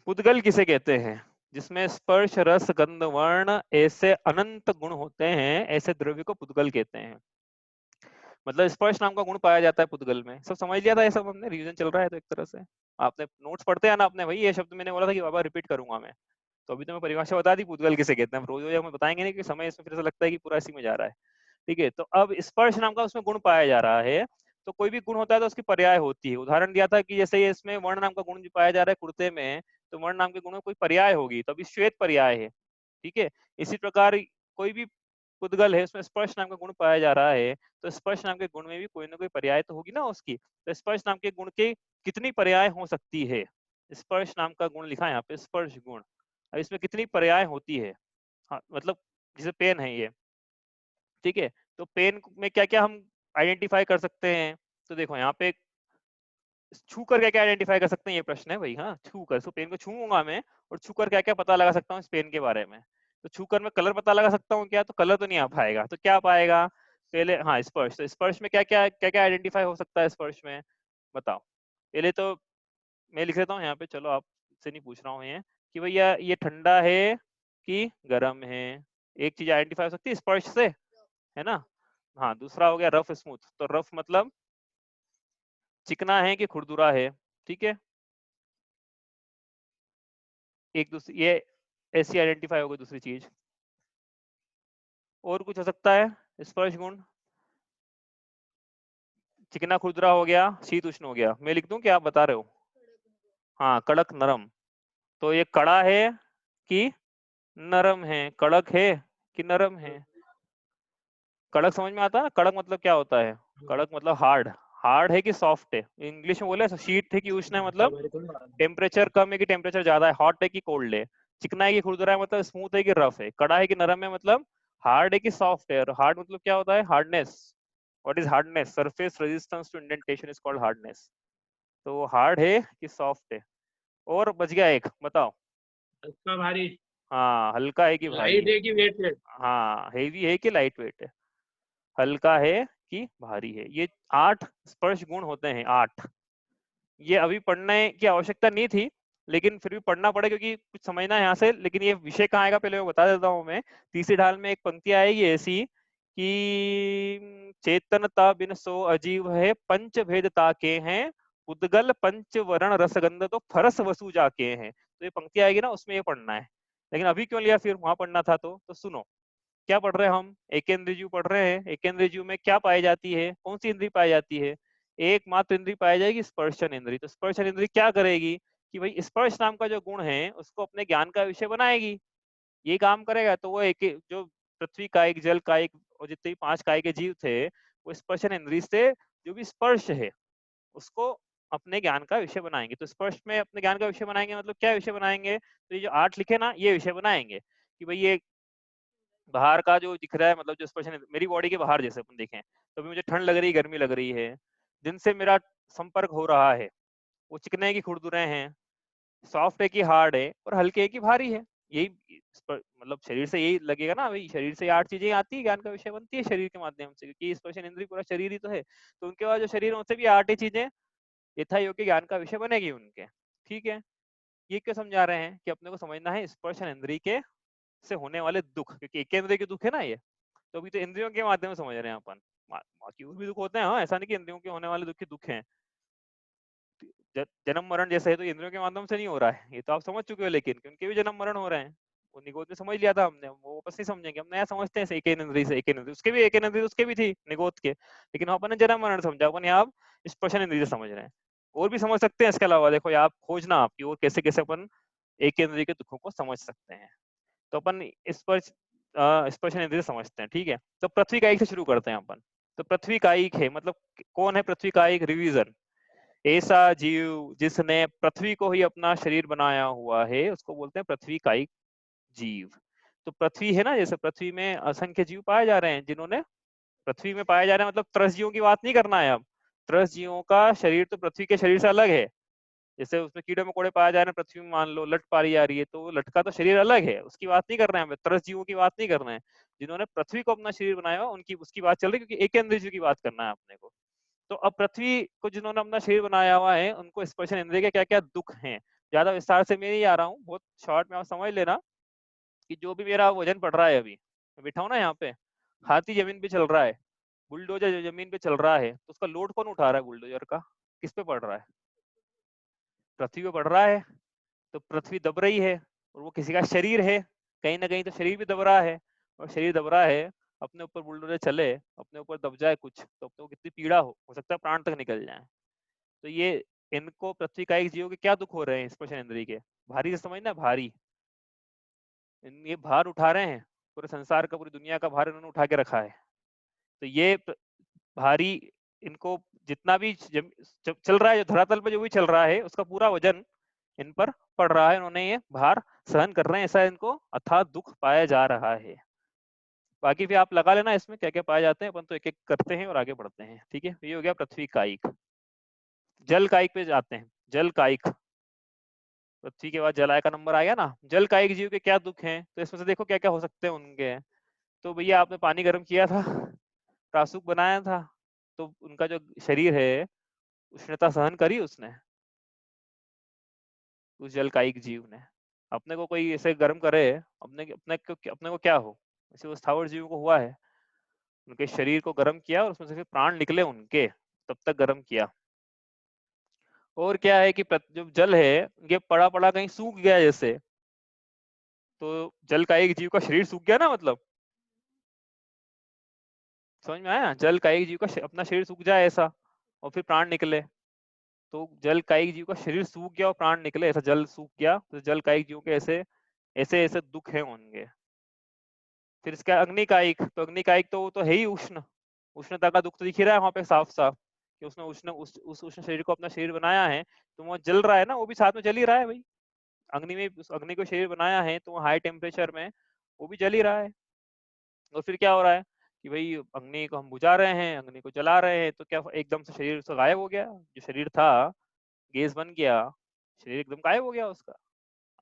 पुद्गल किसे कहते हैं? जिसमें स्पर्श रस गंध वर्ण ऐसे अनंत गुण होते हैं, ऐसे द्रव्य को पुद्गल कहते हैं। मतलब स्पर्श नाम का गुण पाया जाता है पुद्गल में। सब समझ लिया था ये सब, हमने रिवीजन चल रहा है तो एक तरह से आपने नोट्स पढ़ते हैं ना आपने, भाई ये शब्द मैंने बोला था कि बाबा रिपीट करूंगा मैं, तो अभी तो मैं परिभाषा बता दी पुद्गल किसे कहते हैं, रोज रोज हमें बताएंगे नहीं कि समय इसमें फिर से लगता है कि पूरा इसी में जा रहा है। ठीक है, तो अब स्पर्श नाम का उसमें गुण पाया जा रहा है, तो कोई भी गुण होता है तो उसकी पर्याय होती है। उदाहरण दिया था कि जैसे ये इसमें वर्ण नाम का गुण जो पाया जा रहा है कुर्ते में, तो वर्ण नाम के गुण में कोई पर्याय होगी, तो अभी श्वेत पर्याय है। ठीक है, इसी प्रकार कोई भी पुद्गल है, उसमें स्पर्श नाम का गुण पाया जा रहा है, तो स्पर्श नाम के गुण में भी कोई ना कोई पर्याय तो होगी ना उसकी। तो स्पर्श नाम के गुण के कितनी पर्याय हो सकती है, स्पर्श नाम का गुण लिखा है यहाँ पे, स्पर्श गुण, अब इसमें कितनी पर्याय होती है। हाँ, मतलब जैसे पेन है ये, ठीक है, तो पेन में क्या क्या हम आइडेंटिफाई कर सकते हैं, तो देखो यहाँ पे छू कर क्या क्या आइडेंटिफाई कर सकते हैं, ये प्रश्न है भाई। हाँ, छू कर, तो पेन को छूंगा मैं, और छू कर क्या क्या पता लगा सकता हूँ इस पेन के बारे में, तो छू कर मैं कलर पता लगा सकता हूँ क्या, तो कलर तो नहीं आ पाएगा, तो क्या पाएगा पहले, हाँ स्पर्श, तो स्पर्श में क्या क्या आइडेंटिफाई हो सकता है स्पर्श में, बताओ। पहले तो मैं लिख देता हूँ यहाँ पे, चलो आपसे नहीं पूछ रहा हूँ ये, कि भैया ये ठंडा है कि गर्म है, एक चीज आइडेंटिफाई हो सकती है स्पर्श से, है ना। हाँ, दूसरा हो गया रफ स्मूथ, तो रफ मतलब चिकना है कि खुरदुरा है, ठीक है, एक दूसरी ये ऐसी आइडेंटिफाई होगी दूसरी चीज। और कुछ हो सकता है स्पर्श गुण, चिकना खुरदुरा हो गया, शीत उष्ण हो गया, मैं लिख दूं क्या आप बता रहे हो? हाँ, कड़क नरम, तो ये कड़ा है कि नरम है, कड़क है कि नरम है। कड़क समझ में आता है ना, कड़क मतलब क्या होता है, कड़क मतलब हार्ड, हार्ड है कि सॉफ्ट है, इंग्लिश में बोले शीत है कि उष्ण है, मतलब टेम्परेचर कम है कि टेम्परेचर ज्यादा है, हॉट है कि कोल्ड है। चिकना है कि खुरदुरा है, मतलब स्मूथ है कि रफ है। कड़ा है कि नरम है, मतलब हार्ड है कि सॉफ्ट है। और हार्ड मतलब क्या होता है, hardness, what is hardness, surface resistance to indentation is called hardness. तो हार्ड है कि सॉफ्ट है। और बच गया एक, बताओ। हल्का भारी, हाँ, हल्का है कि भारी लाइट है। है कि वेट है, हाँ, हेवी है कि लाइट वेट है। हल्का है कि भारी है। ये 8 स्पर्श गुण होते हैं, 8। ये अभी पढ़ने की आवश्यकता नहीं थी, लेकिन फिर भी पढ़ना पड़े क्योंकि कुछ समझना है यहाँ से। लेकिन ये विषय कहाँ आएगा पहले मैं बता देता हूँ मैं। तीसरी ढाल में एक पंक्ति आएगी ऐसी कि चेतनता बिन सो अजीव है, पंच भेदता के हैं, उद्गल पंच वर्ण रसगंध तो फरस वसु जाके हैं। तो ये पंक्ति आएगी ना, उसमें ये पढ़ना है। लेकिन अभी क्यों लिया, फिर वहां पढ़ना था। तो सुनो क्या पढ़ रहे हैं हम, एकेंद्रिय जीव पढ़ रहे हैं। एकेंद्रिय जीव में क्या पाई जाती है, कौन सी इंद्री पाई जाती है, एकमात्र इंद्री पाई जाएगी स्पर्शन इंद्री। तो स्पर्शन इंद्री क्या करेगी कि भाई स्पर्श नाम का जो गुण है उसको अपने ज्ञान का विषय बनाएगी। ये काम करेगा तो वो एक जो पृथ्वी कायिक, जल कायिक और जितने भी 5 काय के जीव थे, वो स्पर्शन इंद्री से जो भी स्पर्श है उसको अपने ज्ञान का विषय बनाएंगे। तो स्पर्श में अपने ज्ञान का विषय बनाएंगे मतलब क्या विषय बनाएंगे, तो ये जो 8 लिखे ना, ये विषय बनाएंगे कि भाई ये बाहर का जो दिख रहा है, मतलब जो स्पर्श मेरी बॉडी के बाहर जैसे अपन देखें, तो अभी मुझे ठंड लग रही है, गर्मी लग रही है, जिनसे मेरा संपर्क हो रहा है वो चिकने की खुरदुरे हैं, सॉफ्ट है कि हार्ड है, और हल्के है कि भारी है। यही मतलब शरीर से यही लगेगा ना भाई, शरीर से 8 चीजें आती है, ज्ञान का विषय बनती है शरीर के माध्यम से, क्योंकि स्पर्शन इंद्रिय पूरा शरीर ही तो है। तो उनके बाद जो शरीर है उनसे भी 8 ही चीजें यथा योग्य ज्ञान का विषय बनेगी उनके। ठीक है, ये क्यों समझा रहे हैं कि अपने को समझना है स्पर्शन इंद्रिय के से होने वाले दुख, क्योंकि एक इंद्रिय के दुख है ना ये। तो अभी तो इंद्रियों के माध्यम से समझ रहे हैं अपन, बाकी और भी दुख होते हैं। हाँ, ऐसा नहीं कि इंद्रियों के होने वाले दुख ही दुख हैं। जन्म मरण जैसे है तो इंद्रियों के माध्यम से नहीं हो रहा है, ये तो आप समझ चुके हो। लेकिन उनके भी जन्म मरण हो रहे हैं, वो निगोद में समझ लिया था हमने, वो वापस नहीं समझेंगे। हम नया समझते हैं एक इंद्रिय से, एक इंद्रिय उसके भी, एक इंद्रिय उसके भी थी निगोद के, लेकिन अपन ने जन्म मरण समझा, अपन यहाँ स्पर्शन इंद्रिय समझ रहे हैं। और भी समझ सकते हैं इसके अलावा, देखो आप खोजना आपकी और कैसे कैसे अपन एक इंद्रिय के दुखों को समझ सकते हैं। तो अपन स्पर्शन इंद्रिय समझते हैं। ठीक है, तो पृथ्वी कायिक से शुरू करते हैं अपन। तो पृथ्वी कायिक है मतलब कौन है पृथ्वी कायिक, रिवीजन। ऐसा जीव जिसने पृथ्वी को ही अपना शरीर बनाया हुआ है उसको बोलते हैं पृथ्वी कायिक जीव। तो पृथ्वी है ना, जैसे पृथ्वी में असंख्य जीव पाए जा रहे हैं, जिन्होंने पृथ्वी में पाए जा रहे हैं, मतलब त्रस जीवों की बात नहीं करना है अब। त्रस जीवों का शरीर तो पृथ्वी के शरीर से अलग है। जैसे उसमें कीड़े मकोड़े पाए जा रहे हैं पृथ्वी में, मान लो लट पारी जा रही है, तो लट का तो शरीर अलग है, उसकी बात नहीं कर रहे हैं हमें, त्रस जीवों की बात नहीं कर रहे हैं। जिन्होंने पृथ्वी को अपना शरीर बनाया हुआ उनकी उसकी बात चल रही है, क्योंकि एक इंद्रिय जीव की बात करना है अपने को। तो अब पृथ्वी को जिन्होंने अपना शरीर बनाया हुआ है उनको स्पर्शन इंद्रिय के क्या क्या दुख हैं, ज्यादा विस्तार से मैं नहीं आ रहा हूँ, बहुत शॉर्ट में आप समझ लेना कि जो भी मेरा वजन पड़ रहा है, अभी मैं बैठा हूँ ना यहाँ पे, हाथी जमीन पे चल रहा है, बुलडोजर जमीन पे चल रहा है, तो उसका लोड कौन उठा रहा है, बुलडोजर का किस पे पड़ रहा है, पृथ्वी पे पड़ रहा है। तो पृथ्वी दब रही है, और वो किसी का शरीर है, कहीं ना कहीं तो शरीर भी दब रहा है, और शरीर दब रहा है, अपने ऊपर बुलडोजर चले, अपने ऊपर दब जाए कुछ, तो अपने को कितनी पीड़ा हो सकता है प्राण तक निकल जाए। तो ये इनको पृथ्वी कायिक जीवों के क्या दुख हो रहे हैं स्पर्शन इंद्रिय के, भारी से समझना, भारी। ये भार उठा रहे हैं, पूरे संसार का, पूरी दुनिया का भार इन्होंने उठा के रखा है। तो ये भारी, इनको जितना भी चल रहा है, जो धरातल पे जो भी चल रहा है उसका पूरा वजन इन पर पड़ रहा है, इन्होंने ये भार सहन कर रहे हैं, ऐसा इनको अथाह दुख पाया जा रहा है। बाकी भी आप लगा लेना इसमें क्या क्या पाए जाते हैं, अपन तो एक एक करते हैं और आगे बढ़ते हैं। ठीक है, ये हो गया पृथ्वी कायिक। जल कायिक पे जाते हैं। जल कायिक, पृथ्वी के बाद जलाय का नंबर आ गया ना। जल कायिक जीव के क्या दुख हैं, तो इसमें से देखो क्या क्या हो सकते हैं उनके। तो भैया आपने पानी गर्म किया था, प्रासूक बनाया था, तो उनका जो शरीर है उष्णता सहन करी उसने, उस जल कायिक जीव ने। अपने को कोई ऐसे गर्म करे, अपने को क्या हो, ऐसे उस स्थावर जीव को हुआ है, उनके शरीर को गर्म किया और उसमें से फिर प्राण निकले उनके, तब तक गर्म किया। और क्या है कि जो जल है ये पड़ा पड़ा कहीं सूख गया जैसे, तो जल का एक जीव का शरीर सूख गया ना, मतलब समझ में आया, जल का एक जीव का अपना शरीर सूख जाए ऐसा, और फिर प्राण निकले। तो जल कायिक जीव का शरीर सूख गया और प्राण निकले, ऐसा जल सूख गया, तो जल कायिक जीव के ऐसे ऐसे ऐसे दुख है होंगे। फिर इसका अग्निकायिक, तो अग्निकायिक तो वो तो है ही उष्ण, उष्णता का दुख तो दिख ही रहा है वहां पे साफ साफ, कि उसने उष्ण उस उष्ण शरीर को अपना शरीर बनाया है, तो वो जल रहा है ना, वो भी साथ में जल ही रहा है भाई। अग्नि में उस अग्नि को शरीर बनाया है तो हाई टेम्परेचर में वो भी जल ही रहा है। और फिर क्या हो रहा है कि भाई अग्नि को हम बुझा रहे हैं, अग्नि को जला रहे हैं, तो क्या एकदम से शरीर से गायब हो गया, जो शरीर था गैस बन गया, शरीर एकदम गायब हो गया उसका,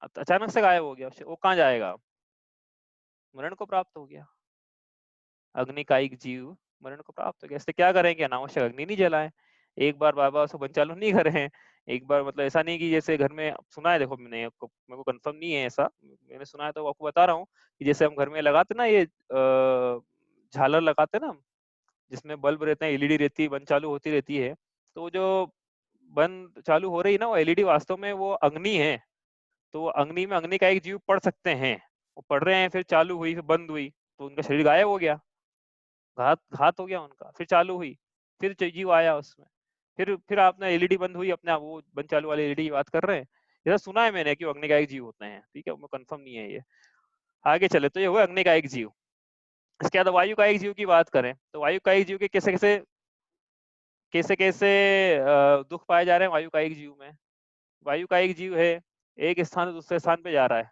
अचानक से गायब हो गया, वो कहाँ जाएगा, मरण को प्राप्त हो गया। अग्निकायिक जीव मरण को प्राप्त हो गया। इसलिए क्या करें कि अनावश्यक अग्नि नहीं जलाएं, एक बार बार बार उसको बंद चालू नहीं करें, एक बार मतलब ऐसा नहीं कि जैसे घर में सुना है, देखो मैंने आपको, मेरे को कंफर्म नहीं है ऐसा, मैंने सुना है तो आपको बता रहा हूँ कि जैसे हम घर में लगाते ना ये झालर लगाते ना, जिसमें बल्ब रहते हैं, एलईडी रहती है, बंद चालू होती रहती है, तो जो बंद चालू हो रही है ना वो एलईडी वास्तव में वो अग्नि है। तो अग्नि में अग्नि का एक जीव पढ़ सकते हैं, वो पढ़ रहे हैं, फिर चालू हुई, फिर बंद हुई, तो उनका शरीर गायब हो गया, घात घात हो गया उनका, फिर चालू हुई, फिर जीव आया उसमें, फिर आपने एलईडी बंद हुई अपने आप, वो बंद चालू वाली एलईडी की बात कर रहे हैं, ऐसा सुना है मैंने कि अग्नि का एक जीव होते हैं, ठीक है, वो कंफर्म नहीं है ये। आगे चले तो ये हुआ अग्नि का एक जीव। इसके बाद वायु का एक जीव की बात करें तो वायु का एक जीव के कैसे कैसे कैसे कैसे दुख पाए जा रहे हैं वायु का एक जीव में। वायु का एक जीव है, एक स्थान से दूसरे स्थान पे जा रहा है,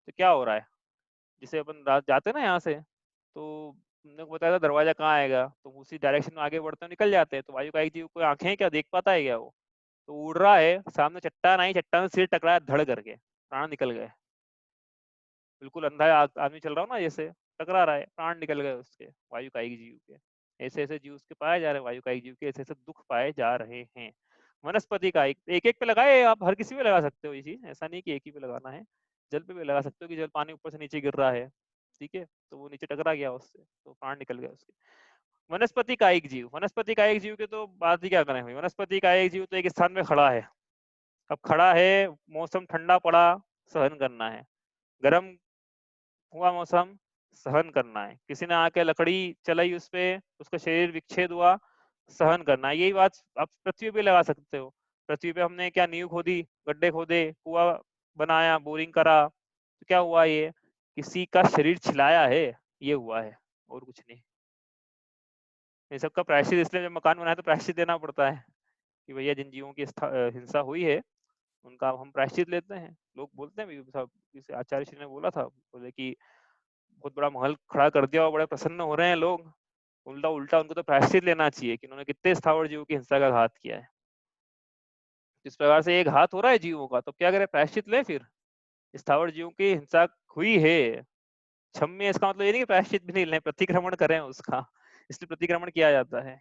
तो क्या हो रहा है, जिसे अपन रात जाते हैं ना यहाँ से, तो तुमने को बताया था दरवाजा कहाँ आएगा, तो उसी डायरेक्शन में आगे बढ़ते हुए निकल जाते हैं। तो वायु का एक जीव, कोई आंखें क्या देख पाता है क्या वो, तो उड़ रहा है, सामने चट्टान आई, चट्टान से सिर टकराया धड़ करके, प्राण निकल गए। बिल्कुल अंधा आदमी चल रहा हो ना, जैसे टकरा रहा है, प्राण निकल गए उसके, वायु का एक जीव के। ऐसे ऐसे जीव उसके पाए जा रहे हैं, वायु का एक जीव के ऐसे ऐसे दुख पाए जा रहे हैं। वनस्पति का एक एक पे लगाए, आप हर किसी पे लगा सकते हो ये चीज, ऐसा नहीं कि एक ही पे लगाना है। जल पे भी लगा सकते हो कि जल पानी ऊपर से नीचे गिर रहा है, ठीक है, तो वो नीचे टकरा गया उससे, तो प्राण निकल गया उसके। वनस्पति का एक जीव, वनस्पति का एक जीव के तो बात ही क्या करें भाई। वनस्पति का एक जीव तो एक स्थान में खड़ा है, अब खड़ा है, मौसम ठंडा पड़ा, सहन करना है, गर्म हुआ मौसम, सहन करना है, किसी ने आके लकड़ी चलाई उस पे, उसका शरीर विच्छेद हुआ, सहन करना है। यही बात आप पृथ्वी पे लगा सकते हो। पृथ्वी पे हमने क्या नींव खोदी, गड्ढे खोदे, कुआं बनाया, बोरिंग करा, तो क्या हुआ, ये किसी का शरीर छिलाया है, ये हुआ है, और कुछ नहीं। इन सबका प्रायश्चित, इसलिए जब मकान बनाया तो प्रायश्चित देना पड़ता है कि भैया जिन जीवों की हिंसा हुई है उनका हम प्रायश्चित लेते हैं। लोग बोलते हैं भी, जैसे आचार्य श्री ने बोला था, बोले कि बहुत बड़ा महल खड़ा कर दिया और बड़े प्रसन्न हो रहे हैं लोग, उल्टा उल्टा उनको तो प्रायश्चित लेना चाहिए कि उन्होंने कितने स्थावर जीवों की हिंसा का घात किया है। इस प्रकार से एक घात हो रहा है जीवों का, तो क्या करें, प्रायश्चित ले। फिर स्थावर जीवों की हिंसा हुई है, क्षम्य, इसका मतलब ये नहीं कि प्रायश्चित भी नहीं लें, प्रतिक्रमण करें उसका, इसलिए प्रतिक्रमण किया जाता है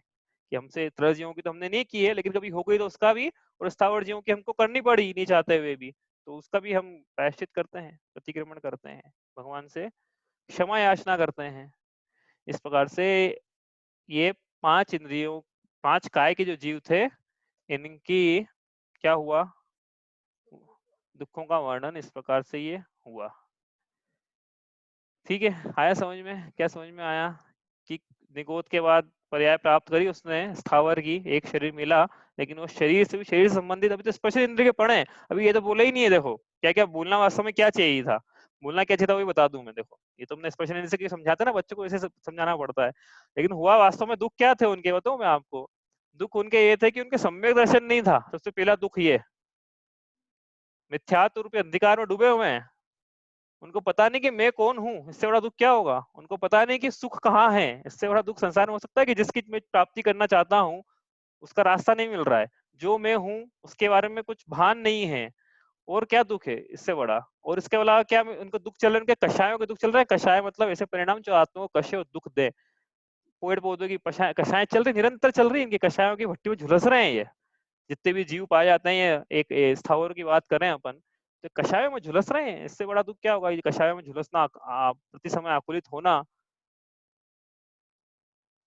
कि हमसे तरह जीवों की तो हमने नहीं की है, लेकिन कभी हो गई तो उसका भी, और स्थावर जीवों की हमको करनी पड़ी नहीं चाहते हुए भी, तो उसका भी हम प्रायश्चित करते हैं, प्रतिक्रमण करते हैं, भगवान से क्षमा याचना करते हैं। इस प्रकार से ये 5 इंद्रियों, 5 काय के जो जीव थे, इनकी क्या हुआ, दुखों का वर्णन इस प्रकार से ये हुआ। ठीक है, आया समझ में, क्या समझ में आया कि निगोद के बाद पर्याय प्राप्त करी उसने स्थावर की, एक शरीर मिला, लेकिन वो शरीर से भी, शरीर से संबंधित अभी तो स्पर्श इंद्रिय के पढ़े, अभी ये तो बोला ही नहीं है। देखो क्या क्या बोलना वास्तव में क्या चाहिए था, बोलना क्या चाहिए था वही बता दूं मैं। देखो ये तुमने स्पर्श इंद्रिय से समझाते ना बच्चों को, ऐसे समझाना पड़ता है, लेकिन हुआ वास्तव में दुख क्या थे उनके, बताऊं मैं आपको। दुख उनके ये थे कि उनके सम्यक दर्शन नहीं था, सबसे पहला दुख ये, मिथ्यात्व रूपी अंधकार में डूबे हुए हैं, उनको पता नहीं कि मैं कौन हूँ, इससे बड़ा दुख क्या होगा। उनको पता नहीं कि सुख कहाँ है, इससे बड़ा दुख संसार में हो सकता है कि जिसकी मैं प्राप्ति करना चाहता हूँ उसका रास्ता नहीं मिल रहा है, जो मैं हूँ उसके बारे में कुछ भान नहीं है, और क्या दुख है इससे बड़ा। और इसके अलावा क्या उनको दुख चल रहे, उनके कषायों के दुख चल रहे हैं। कषाय मतलब ऐसे परिणाम जो आत्मा को कष्ट और दुख दे। पेड़ पौधों की कषाय चल रही, निरंतर चल रही, इनकी कषायों की भट्टी में झुलस रहे हैं ये, जितने भी जीव पाए जाते हैं, ये एक स्थावर की बात करें अपन, तो कषायों में झुलस रहे हैं, इससे बड़ा दुख क्या होगा। ये कषायों में झुलसना, प्रति समय आकुलित होना,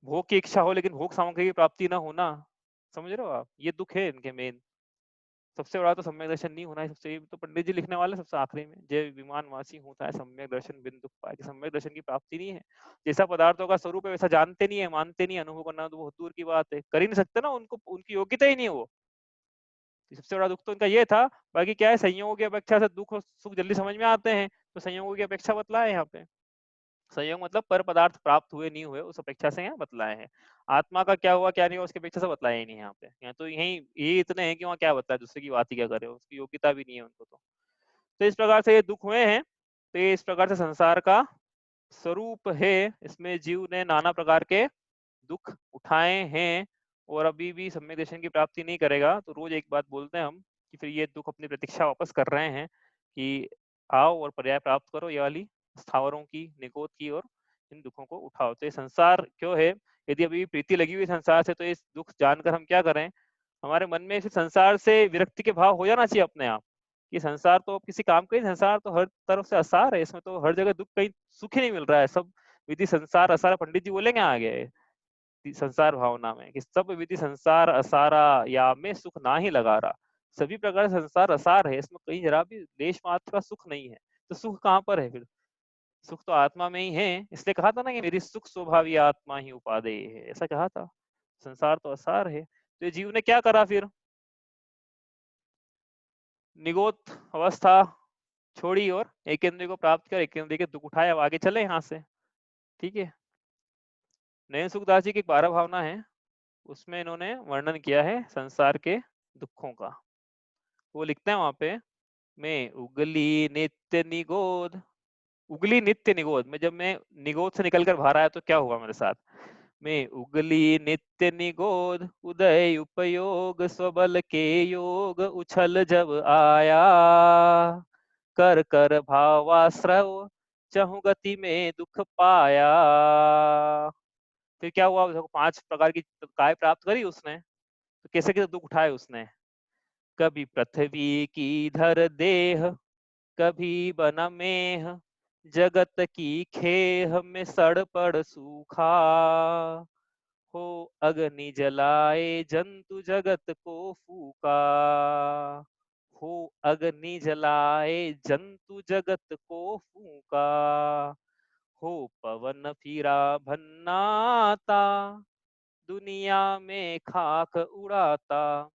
भोग की इच्छा हो लेकिन भोग सामग्री की प्राप्ति ना होना, समझ रहे हो आप, ये दुख है इनके मेन। सबसे बड़ा तो सम्यक दर्शन नहीं होना है, सबसे तो पंडित जी लिखने वाले सबसे आखिरी में, जय विमान वासी होता है सम्यक दर्शन बिन दुख पाए, सम्यक दर्शन की प्राप्ति नहीं है। जैसा पदार्थों का स्वरूप है वैसा जानते नहीं है, मानते नहीं, अनुभव करना तो बहुत दूर की बात है, कर ही नहीं सकते ना, उनको उनकी योग्यता ही नहीं है वो। सबसे बड़ा दुख तो इनका ये था। बाकी क्या है, संयोगों की अपेक्षा से दुख और सुख जल्दी समझ में आते हैं, तो संयोगों की अपेक्षा बतलाए यहाँ पे। संयोग मतलब पर पदार्थ प्राप्त हुए नहीं हुए उस अपेक्षा से यहाँ बतलाए हैं। आत्मा का क्या हुआ क्या नहीं हुआ उसकी अपेक्षा से बतलाया ही नहीं यहाँ पे। यहाँ तो यही ये इतने हैं कि वहाँ क्या बताया, दूसरे की बात ही क्या करे, उसकी योग्यता भी नहीं है उनको। तो इस प्रकार से ये दुख हुए हैं। तो ये इस प्रकार से संसार का स्वरूप है, इसमें जीव ने नाना प्रकार के दुख उठाए हैं, और अभी भी सम्यक दर्शन की प्राप्ति नहीं करेगा तो रोज एक बात बोलते हैं हम कि फिर ये दुख अपनी प्रतीक्षा वापस कर रहे हैं कि आओ और पर्याय प्राप्त करो, ये वाली स्थावरों की, निगोद की, और इन दुखों को उठाओ। तो ये संसार क्यों है यदि अभी प्रीति लगी हुई संसार से, तो इस दुख जानकर हम क्या करें, हमारे मन में फिर संसार से विरक्ति के भाव हो जाना चाहिए अपने आप, कि संसार तो किसी काम का ही, संसार तो हर तरफ से असार है, इसमें तो हर जगह दुख, कहीं सुख ही नहीं मिल रहा है, सब विधि संसार असारा, पंडित जी बोलेंगे आगे संसार भावना में कि सब विधि संसार असारा, या में सुख ना ही लगा रहा, सभी प्रकार से संसार असार है, इसमें कहीं जरा भी लेश मात्र का सुख नहीं है। तो सुख कहाँ पर है फिर, सुख तो आत्मा में ही है, इसलिए कहा था ना कि मेरी सुख स्वभावी आत्मा ही उपादेय है, ऐसा कहा था। संसार तो असार है, तो ये जीव ने क्या करा फिर, निगोत अवस्था छोड़ी और एक इंद्रिय को प्राप्त कर एक इंद्रिय के दुख उठाए। अब आगे चले यहाँ से, ठीक है। नयन सुखदास जी की 12 भावना है, उसमें इन्होंने वर्णन किया है संसार के दुखों का। वो लिखते हैं वहां पे, मैं उगली नित्य निगोद, उगली नित्य निगोद में, जब मैं निगोद से निकलकर बाहर आया तो क्या हुआ मेरे साथ, मैं उगली नित्य निगोद, उदय उपयोग स्वबल के योग, उछल जब आया, कर कर भावाश्रव, चहु गति में दुख पाया। फिर क्या हुआ, देखो 5 प्रकार की काय प्राप्त करी उसने, तो कैसे कैसे दुख उठाए उसने, कभी पृथ्वी की धर देह, कभी बन मेह, जगत की खेह में सड़ पड़ सूखा, हो अग्नि जलाए जंतु जगत को फूका, हो अग्नि जलाए जंतु जगत को फूका, हो पवन फिरा भन्नाता, दुनिया में खाक उड़ाता,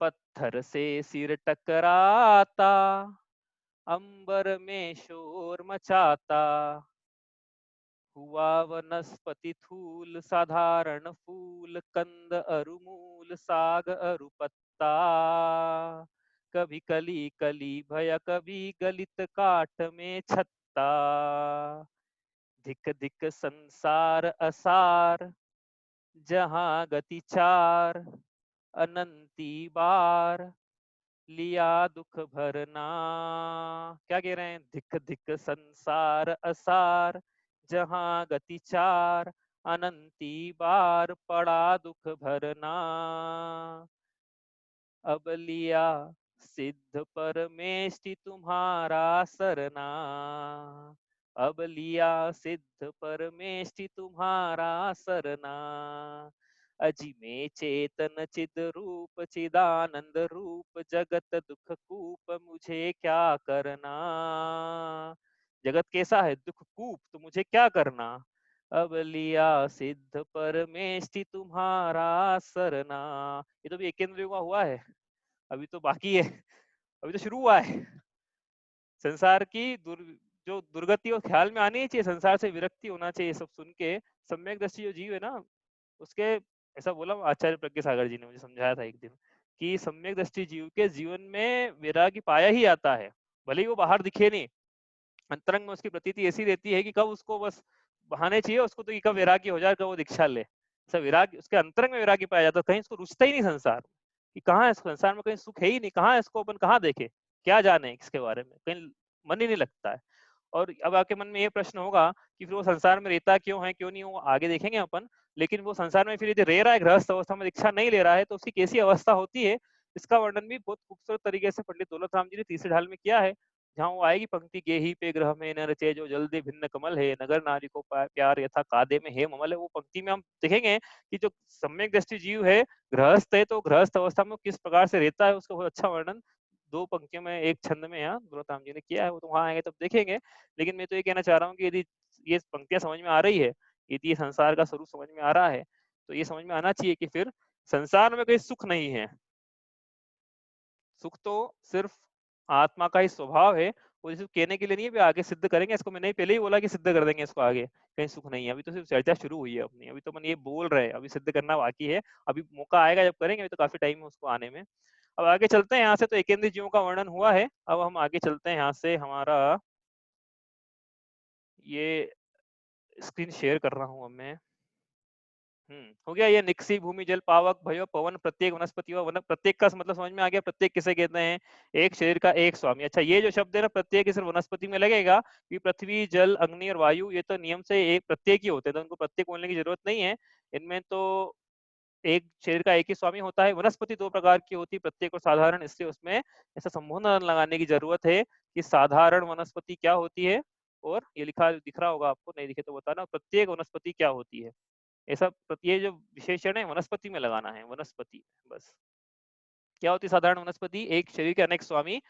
पत्थर से सिर टकराता, अंबर में शोर मचाता, हुआ वनस्पति थूल साधारण फूल, कंद अरुमूल साग अरु पत्ता, कभी कली कली भय कभी गलित काट में छत्ता, धिक धिक संसार असार, जहाँ गति चार, अनंती बार, लिया दुख भरना। क्या कह रहे हैं, धिक धिक संसार असार, जहाँ गति चार, अनंती बार, पड़ा दुख भरना, अब लिया सिद्ध परमेष्टि तुम्हारा सरना, अब लिया सिद्ध परमेष्टि तुम्हारा सरना, अजि में चेतन चिद रूप चिदानंद रूप, जगत दुख कूप मुझे क्या करना, जगत कैसा है, दुख कूप, तो मुझे क्या करना, अब लिया सिद्ध परमेष्टि तुम्हारा सरना। ये तो भी एक इंद्रियों का हुआ है, अभी तो बाकी है, अभी तो शुरू हुआ है। संसार की जो दुर्गति और ख्याल में आनी चाहिए, संसार से विरक्ति होना चाहिए, सब सुन के सम्यक दृष्टि जो जीव है ना उसके, ऐसा बोला आचार्य प्रज्ञा सागर जी ने मुझे समझाया था एक दिन, कि सम्यक दृष्टि जीव के जीवन में वैराग्य पाया ही आता है, भले ही वो बाहर दिखे नहीं, अंतरंग में उसकी प्रतीति ऐसी रहती है कि कब उसको बस बहाने चाहिए उसको, तो कब वैराग्य हो जाए, कब वो दीक्षा ले, ऐसा वैराग्य उसके अंतरंग में वैराग्य पाया जाता है। कहीं इसको रुचता ही नहीं संसार, कि कहाँ है संसार में, कहीं सुख है ही नहीं, कहाँ इसको अपन कहाँ देखे, क्या जाने इसके बारे में, कहीं मन ही नहीं लगता है। और अब आपके मन में ये प्रश्न होगा कि फिर वो संसार में रहता क्यों है, क्यों नहीं, वो आगे देखेंगे अपन। लेकिन वो संसार में फिर यदि रह रहा है गृहस्थ अवस्था में, दीक्षा नहीं ले रहा है, तो उसकी कैसी अवस्था होती है, इसका वर्णन भी बहुत खूबसूरत तरीके से पंडित दौलत राम जी ने तीसरे ढाल में किया है। जहाँ वो आएगी पंक्ति, गेही पे ग्रह में न रचे जो जल्दी भिन्न कमल है, नगर नारी को प्यार यथा कादे में है ममल है। वो पंक्ति में हम देखेंगे कि जो सम्यक दृष्टि जीव है, गृहस्थ है, तो गृहस्थ अवस्था में किस प्रकार से रहता है, उसका बहुत अच्छा वर्णन 2 पंक्तियों में, एक छंद में यहाँ दौलत राम जी ने किया है, वो तो वहां आएंगे तब देखेंगे। लेकिन मैं तो ये कहना चाह रहा हूँ कि यदि ये पंक्तियां समझ में आ रही है, यदि ये संसार का स्वरूप समझ में आ रहा है, तो ये समझ में आना चाहिए कि फिर संसार में कोई सुख नहीं है, सुख तो सिर्फ आत्मा का ही स्वभाव है। वो सिर्फ कहने के लिए नहीं है, भी आगे सिद्ध करेंगे इसको, मैंने पहले ही बोला कि सिद्ध कर देंगे इसको आगे, कहीं सुख नहीं है, अभी तो सिर्फ चर्चा शुरू हुई है अपनी, अभी तो मन ये बोल रहे हैं, अभी सिद्ध करना बाकी है, अभी मौका आएगा जब करेंगे, अभी तो काफी टाइम है उसको आने में। अब आगे चलते हैं यहाँ से, तो एकेंद्रीय जीवों का वर्णन हुआ है, अब हम आगे चलते हैं यहाँ से। हमारा ये स्क्रीन शेयर कर रहा हूँ अब मैं, हो गया ये। निक्सी, भूमि, जल, पावक, भयो, पवन, प्रत्येक, वनस्पति व वन। प्रत्येक का मतलब समझ में आ गया। प्रत्येक किसे कहते हैं? एक शरीर का एक स्वामी। अच्छा, ये जो शब्द है ना प्रत्येक, सिर्फ वनस्पति में लगेगा कि पृथ्वी, जल, अग्नि और वायु ये तो नियम से एक प्रत्येक ही होते हैं, तो उनको प्रत्येक बोलने की जरूरत नहीं है। इनमें तो एक शरीर का एक ही स्वामी होता है। वनस्पति दो प्रकार की होती है, प्रत्येक और साधारण, इसलिए उसमें ऐसा संबोधन लगाने की जरूरत है कि साधारण वनस्पति क्या होती है, और ये लिखा दिख रहा होगा आपको, नहीं दिखे तो बताना, प्रत्येक वनस्पति क्या होती है। ऐसा ये जो विशेषण है वनस्पति में लगाना है, वनस्पति बस। क्या होती है साधारण वनस्पति? एक शरीर के अनेक स्वामी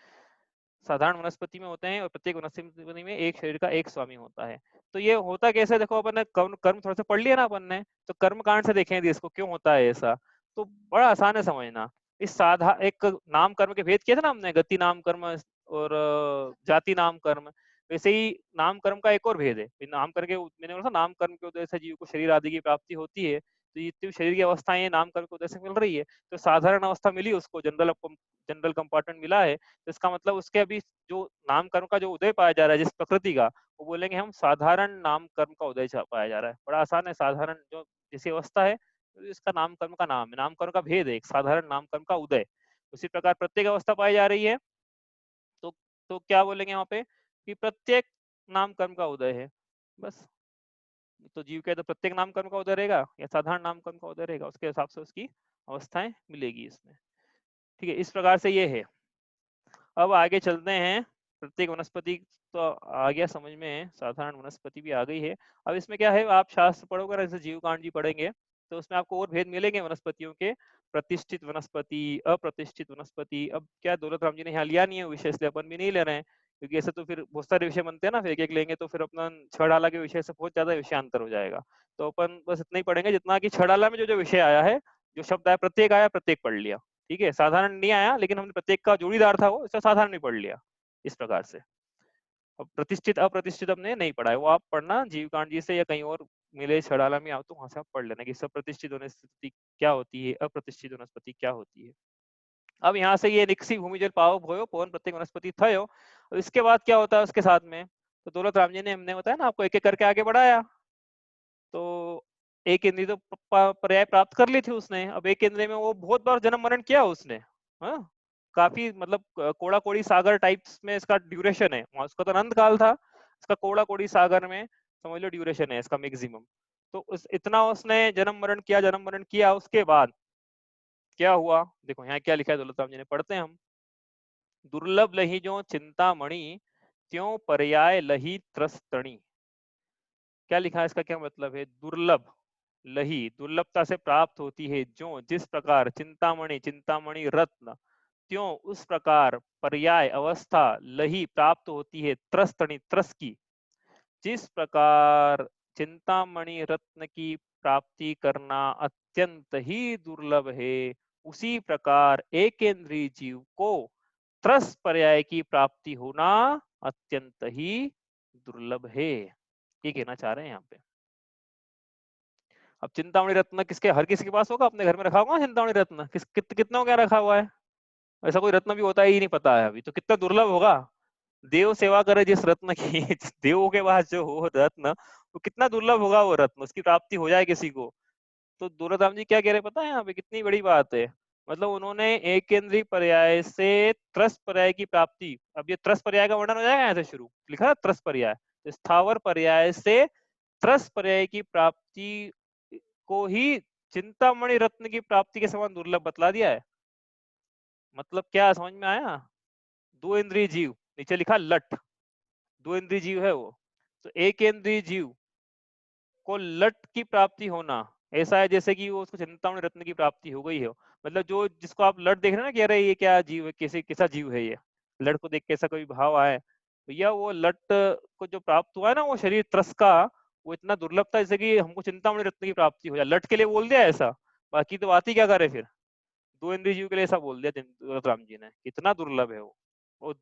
साधारण वनस्पति में होते हैं, और प्रत्येक वनस्पति में एक शरीर का एक स्वामी होता है। तो ये होता कैसे? देखो अपन ने कर्म थोड़ा सा पढ़ लिया ना अपन ने, तो कर्म कांड से देखेंगे इसको क्यों होता है ऐसा। तो बड़ा आसान है समझना। इस साधा एक नाम कर्म के भेद किए थे ना हमने, गति नाम कर्म और जाति नाम कर्म। वैसे ही नाम कर्म का एक और भेद है। नाम कर्म के मैंने बोला था, नाम कर्म के उदय से जीव को शरीर आदि की प्राप्ति होती है। तो ये शरीर की अवस्थाएं नाम कर्म के उदय से मिल रही है। तो साधारण अवस्था मिली उसको, जनरल कंपार्टमेंट मिला है, तो इसका मतलब उसके अभी जो नाम कर्म का जो उदय पाया जा रहा है जिस प्रकृति का, वो बोलेंगे हम साधारण नाम कर्म का उदय पाया जा रहा है। बड़ा आसान है। साधारण जो जैसी अवस्था है, तो इसका नाम कर्म का नाम है। नाम कर्म का भेद है, एक साधारण नाम कर्म का उदय। उसी प्रकार प्रत्येक अवस्था पाई जा रही है, तो क्या बोलेंगे वहां पे कि प्रत्येक नाम कर्म का उदय है, बस। तो जीव के तो प्रत्येक नाम कर्म का उदय रहेगा या साधारण नाम कर्म का उदय रहेगा, उसके हिसाब से उसकी अवस्थाएं मिलेगी इसमें। ठीक है, इस प्रकार से ये है। अब आगे चलते हैं। प्रत्येक वनस्पति तो आ गया समझ में, साधारण वनस्पति भी आ गई है। अब इसमें क्या है, आप शास्त्र पढ़ोगे ना, जैसे जीव कांड जी पढ़ेंगे, तो उसमें आपको और भेद मिलेंगे वनस्पतियों के, प्रतिष्ठित वनस्पति, अप्रतिष्ठित वनस्पति। अब क्या दौलत राम जी ने यहाँ लिया नहीं है विषय, इसलिए अपन भी नहीं ले रहे हैं, क्योंकि ऐसे तो फिर बहुत सारे विषय बनते हैं ना, फिर एक एक लेंगे तो फिर अपना छड़ाला के विषय से बहुत ज्यादा विषयांतर हो जाएगा। तो अपन बस इतना ही पढ़ेंगे जितना कि छड़ाला में जो जो विषय आया है, जो शब्द आया प्रत्येक आया, प्रत्येक पढ़ लिया। ठीक है, साधारण नहीं आया, लेकिन हमने प्रत्येक का जोड़ीदार था वो, इसका साधारण नहीं पढ़ लिया, इस प्रकार से। अब प्रतिष्ठित अप्रतिष्ठित हमने नहीं पढ़ा है, वो आप पढ़ना जीव कांड जी से या कहीं और मिले छड़ाला में आओ तो वहां से आप पढ़ लेना कि सब प्रतिष्ठित वनस्पति क्या होती है, अप्रतिष्ठित वनस्पति क्या होती है। अब यहाँ से ये निक्सी, भूमि, जल, पावक, भयो, पवन, प्रत्येक वनस्पति थयो। और इसके बाद क्या होता है उसके साथ में, तो दौलत राम जी ने हमने बताया ना आपको, एक एक करके आगे बढ़ाया। तो एक इंद्री तो पर्याय प्राप्त कर ली थी उसने। अब एक इंद्री में वो बहुत बार जन्म मरण किया उसने, हाँ, काफी मतलब कोड़ा कोड़ी सागर टाइप्स में इसका ड्यूरेशन है। उसका तो अनंत काल था, इसका कोड़ा कोड़ी सागर में समझ लो ड्यूरेशन है इसका मैक्सिमम। तो इतना उसने जन्म मरण किया, जन्म मरण किया। उसके बाद क्या हुआ, देखो यहाँ क्या लिखा है दौलत राम जी ने, पढ़ते हैं हम। दुर्लभ लही जो चिंतामणि, त्यों पर्याय लही त्रस्तणी। क्या लिखा है, इसका क्या मतलब है? दुर्लभ लही, दुर्लभता से प्राप्त होती है, जो जिस प्रकार चिंतामणि, चिंतामणि रत्न, त्यों उस प्रकार पर्याय अवस्था लही प्राप्त होती है, त्रस्तणी त्रस की। जिस प्रकार चिंतामणि रत्न की प्राप्ति करना अत्यंत ही दुर्लभ है, उसी प्रकार एकेंद्रीय जीव को त्रस पर्याय की प्राप्ति होना अत्यंत ही दुर्लभ है। ये कहना चाह रहे हैं यहाँ पे। अब चिंतामणि रत्न किसके, हर किसी के पास होगा, अपने घर में रखा होगा चिंतामणि रत्न, कितना क्या रखा हुआ है? ऐसा कोई रत्न भी होता ही नहीं पता है अभी, तो कितना दुर्लभ होगा। देव सेवा करे जिस रत्न की देवों के पास जो हो रत्न, वो कितना दुर्लभ होगा वो रत्न, उसकी प्राप्ति हो जाए किसी को। तो दौलत राम जी क्या कह रहे पता है यहाँ पे, कितनी बड़ी बात है। मतलब उन्होंने एक केंद्रीय पर्याय से त्रस पर्याय की प्राप्ति, अब ये त्रस पर्याय का वर्णन हो जाएगा यहाँ से शुरू, लिखा है त्रस पर्याय, स्थावर पर्याय से त्रस पर्याय की प्राप्ति को ही चिंतामणि रत्न की प्राप्ति के समान दुर्लभ बतला दिया है। मतलब क्या समझ में आया? दो इंद्रिय जीव, नीचे लिखा लट, दो इंद्रिय जीव है वो, तो एक इंद्रिय जीव को लट की प्राप्ति होना ऐसा है जैसे कि वो उसको चिंतामणि रत्न की प्राप्ति हो गई है। मतलब जो जिसको आप लट देख रहे हैं ना, कह रहे ये क्या जीव है, कैसे कैसा जीव है ये, लट को देख कैसा कोई भाव आए, तो या वो लट को जो प्राप्त हुआ है ना वो शरीर त्रस का, वो इतना दुर्लभ था जैसे कि हमको चिंतामणि रत्न की प्राप्ति हो जाए। लट के लिए बोल दिया ऐसा, बाकी तो बात ही क्या करे फिर, दो इंद्रिय जीव के लिए ऐसा बोल दिया राम जी ने, कितना दुर्लभ है वो